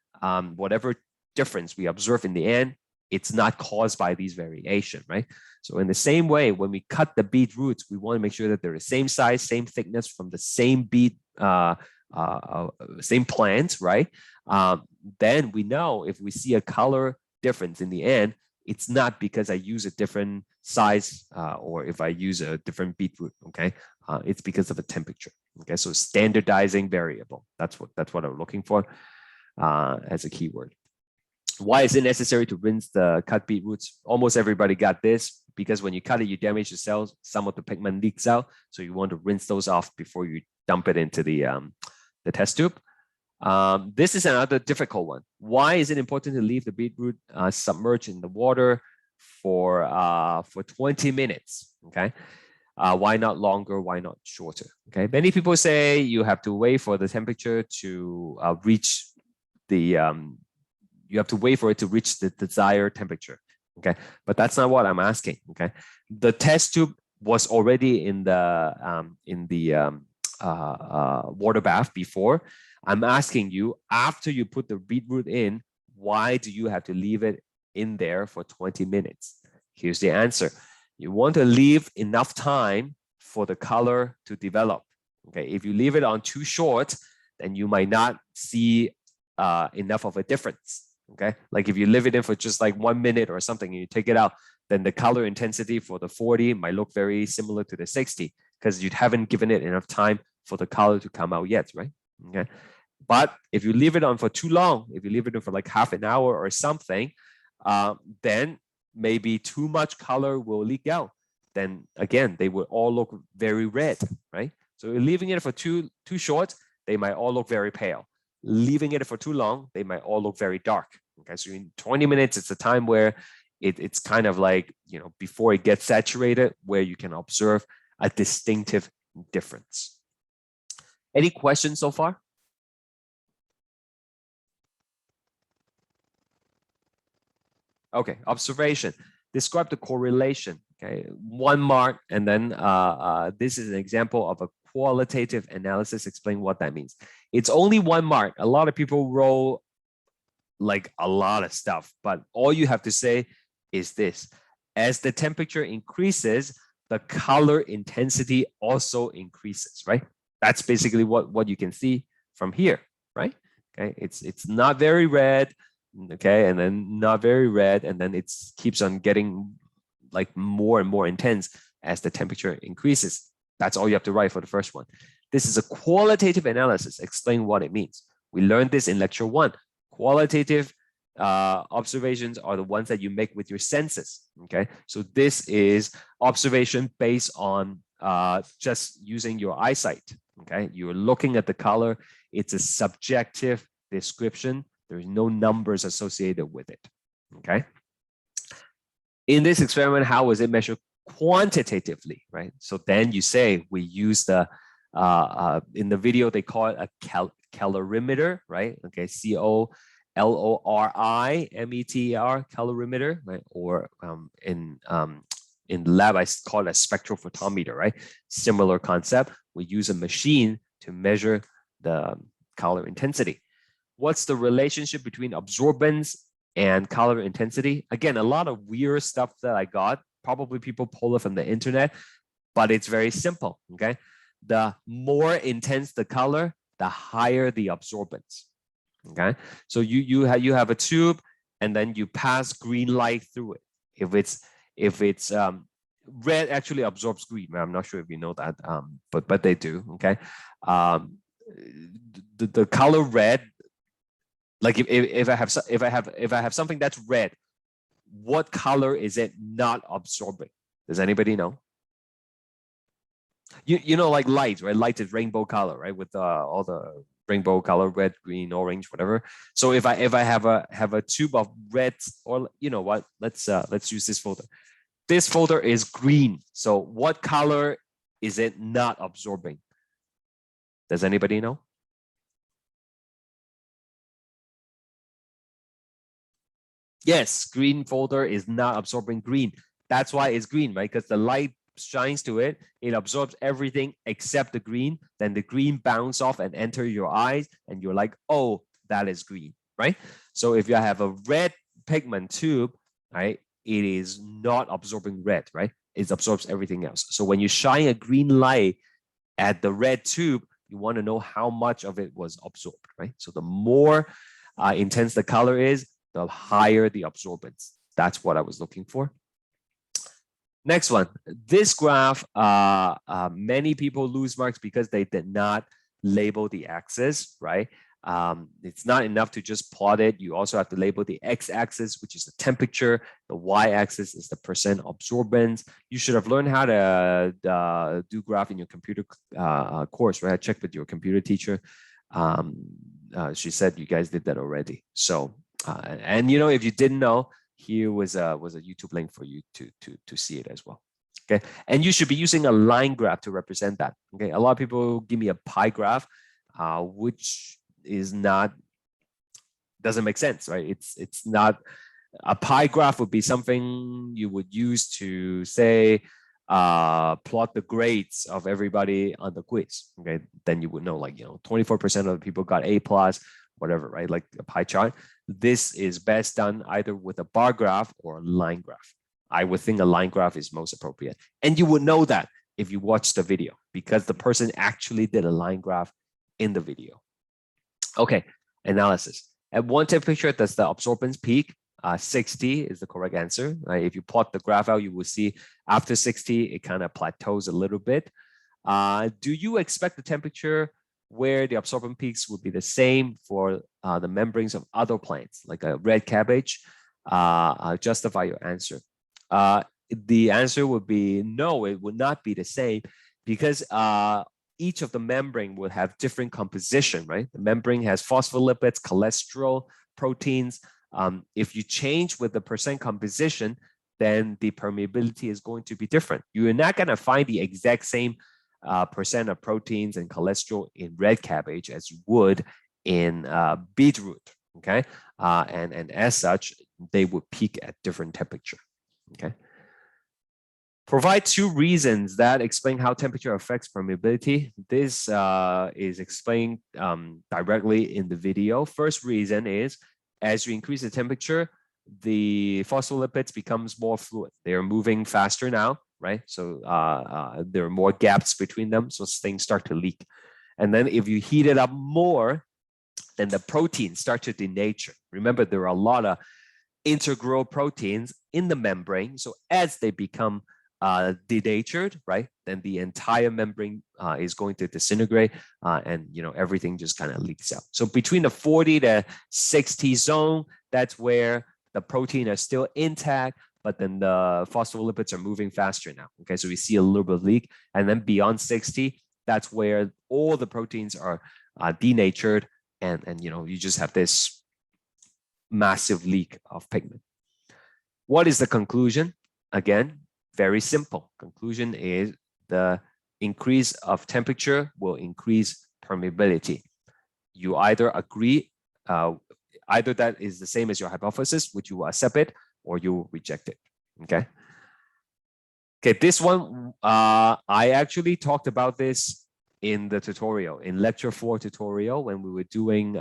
whatever difference we observe in the end, it's not caused by these variation, right? So in the same way, when we cut the beet roots, we want to make sure that they're the same size, same thickness from the same beet, same plants, right? Then we know if we see a color difference in the end, it's not because I use a different size or if I use a different beetroot, okay? It's because of a temperature, okay? So standardizing variable, that's what I'm looking for as a keyword. Why is it necessary to rinse the cut beetroots? Almost everybody got this because when you cut it, you damage the cells, some of the pigment leaks out. So you want to rinse those off before you dump it into the test tube. This is another difficult one. Why is it important to leave the beetroot submerged in the water for 20 minutes? Okay. Why not longer? Why not shorter? Okay. Many people say you have to wait for the temperature to reach the you have to wait for it to reach the desired temperature. Okay. But that's not what I'm asking. Okay. The test tube was already in the water bath before. I'm asking you, after you put the beetroot in, why do you have to leave it in there for 20 minutes? Here's the answer. You want to leave enough time for the color to develop. Okay, if you leave it on too short, then you might not see enough of a difference. Okay, like if you leave it in for just like 1 minute or something and you take it out, then the color intensity for the 40 might look very similar to the 60 because you haven't given it enough time for the color to come out yet, right? Okay. But if you leave it on for too long, if you leave it on for like half an hour or something, then maybe too much color will leak out. Then again, they will all look very red, right? So leaving it for too short, they might all look very pale. Leaving it for too long, they might all look very dark. Okay, so in 20 minutes, it's a time where it's kind of like, you know, before it gets saturated, where you can observe a distinctive difference. Any questions so far? Okay, observation. Describe the correlation. Okay, 1 mark, and then this is an example of a qualitative analysis. Explain what that means. It's only 1 mark. A lot of people roll like a lot of stuff, but all you have to say is this: as the temperature increases, the color intensity also increases, right? That's basically what you can see from here, right? Okay, it's not very red, okay, and then not very red, and then it keeps on getting like more and more intense as the temperature increases. That's all you have to write for the first one. This is a qualitative analysis. Explain what it means. We learned this in lecture 1. Qualitative observations are the ones that you make with your senses. Okay, so this is observation based on just using your eyesight. Okay, you're looking at the color. It's a subjective description. There's no numbers associated with it. Okay. In this experiment, how was it measured quantitatively, right? So then you say we use the in the video they call it a calorimeter, right? Okay, COLORIMETER, calorimeter, right? Or in the lab I call it a spectrophotometer, right? Similar concept. We use a machine to measure the color intensity. What's the relationship between absorbance and color intensity. Again, a lot of weird stuff that I got. Probably people pull it from the internet, but it's very simple, okay? The more intense the color, the higher the absorbance, okay? So you have a tube, and then you pass green light through it. If it's red actually absorbs green. I'm not sure if you know that, but they do, okay? The color red, like if I have something that's red, what color is it not absorbing? Does anybody know? You know, like light, right? Light is rainbow color, right? With all the rainbow color, red, green, orange, whatever. So if I have a tube of red, or you know what? Let's use this folder. This folder is green. So what color is it not absorbing? Does anybody know? Yes, green folder is not absorbing green. That's why it's green, right? Because the light shines to it, it absorbs everything except the green. Then the green bounce off and enter your eyes, and you're like, oh, that is green, right? So if you have a red pigment tube, right, it is not absorbing red, right? It absorbs everything else. So when you shine a green light at the red tube, you want to know how much of it was absorbed, right? So the more intense the color is, the higher the absorbance. That's what I was looking for. Next one, this graph, many people lose marks because they did not label the axis, right? It's not enough to just plot it. You also have to label the x-axis, which is the temperature. The y-axis is the percent absorbance. You should have learned how to do graph in your computer course, right? I checked with your computer teacher. She said you guys did that already. So, and you know, if you didn't know, here was a YouTube link for you to see it as well. Okay, and you should be using a line graph to represent that. Okay, a lot of people give me a pie graph, which is not, doesn't make sense, right? It's not, a pie graph would be something you would use to say plot the grades of everybody on the quiz. Okay, then you would know, like, you know, 24% of the people got A plus, whatever, right? Like a pie chart. This is best done either with a bar graph or a line graph. I would think a line graph is most appropriate, and you would know that if you watch the video, because the person actually did a line graph in the video. Okay, analysis. At one temperature, does the absorbance peak? 60 is the correct answer. Right? If you plot the graph out, you will see after 60, it kind of plateaus a little bit. Do you expect the temperature where the absorbance peaks would be the same for the membranes of other plants, like a red cabbage? Justify your answer. The answer would be no, it would not be the same, because each of the membrane will have different composition, right? The membrane has phospholipids, cholesterol, proteins. If you change with the percent composition, then the permeability is going to be different. You're not going to find the exact same percent of proteins and cholesterol in red cabbage as you would in beetroot, okay? And as such, they would peak at different temperature, okay? Provide two reasons that explain how temperature affects permeability. This is explained directly in the video. First reason is, as you increase the temperature, the phospholipids becomes more fluid. They are moving faster now, right? So there are more gaps between them, so things start to leak. And then if you heat it up more, then the proteins start to denature. Remember, there are a lot of integral proteins in the membrane. So as they become denatured, right, then the entire membrane is going to disintegrate, and you know, everything just kind of leaks out. So between the 40 to 60 zone, that's where the protein is still intact, but then the phospholipids are moving faster now. Okay, so we see a little bit of leak, and then beyond 60, that's where all the proteins are denatured, and you know, you just have this massive leak of pigment. What is the conclusion? Again, very simple. Conclusion is the increase of temperature will increase permeability. You either agree, either that is the same as your hypothesis, which you will accept it, or you will reject it. Okay. Okay, this one, I actually talked about this in the tutorial, in lecture 4 tutorial, when we were doing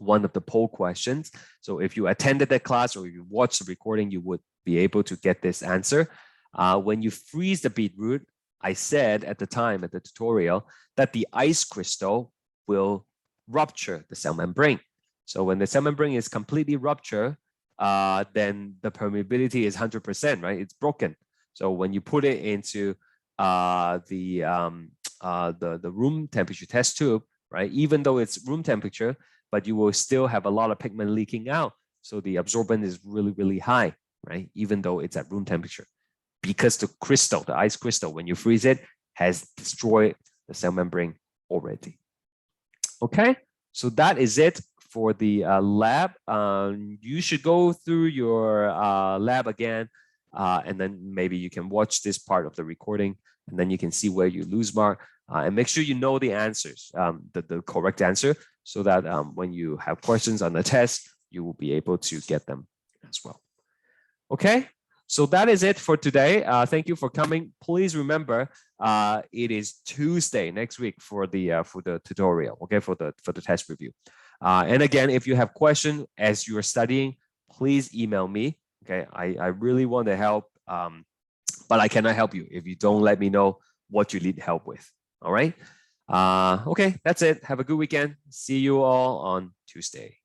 one of the poll questions. So if you attended that class or you watched the recording, you would be able to get this answer. When you freeze the beetroot, I said at the time at the tutorial that the ice crystal will rupture the cell membrane. So when the cell membrane is completely ruptured, then the permeability is 100%, right? It's broken. So when you put it into the room temperature test tube, right? Even though it's room temperature, but you will still have a lot of pigment leaking out. So the absorbance is really, really high, right? Even though it's at room temperature. Because the crystal, the ice crystal, when you freeze it, has destroyed the cell membrane already. Okay, so that is it for the lab. You should go through your lab again, and then maybe you can watch this part of the recording, and then you can see where you lose mark. And make sure you know the answers, the correct answer, so that when you have questions on the test, you will be able to get them as well. Okay. So that is it for today. Thank you for coming. Please remember, it is Tuesday next week for the tutorial. Okay, for the test review. And again, if you have questions as you are studying, please email me. Okay, I really want to help, but I cannot help you if you don't let me know what you need help with. All right. Okay, that's it. Have a good weekend. See you all on Tuesday.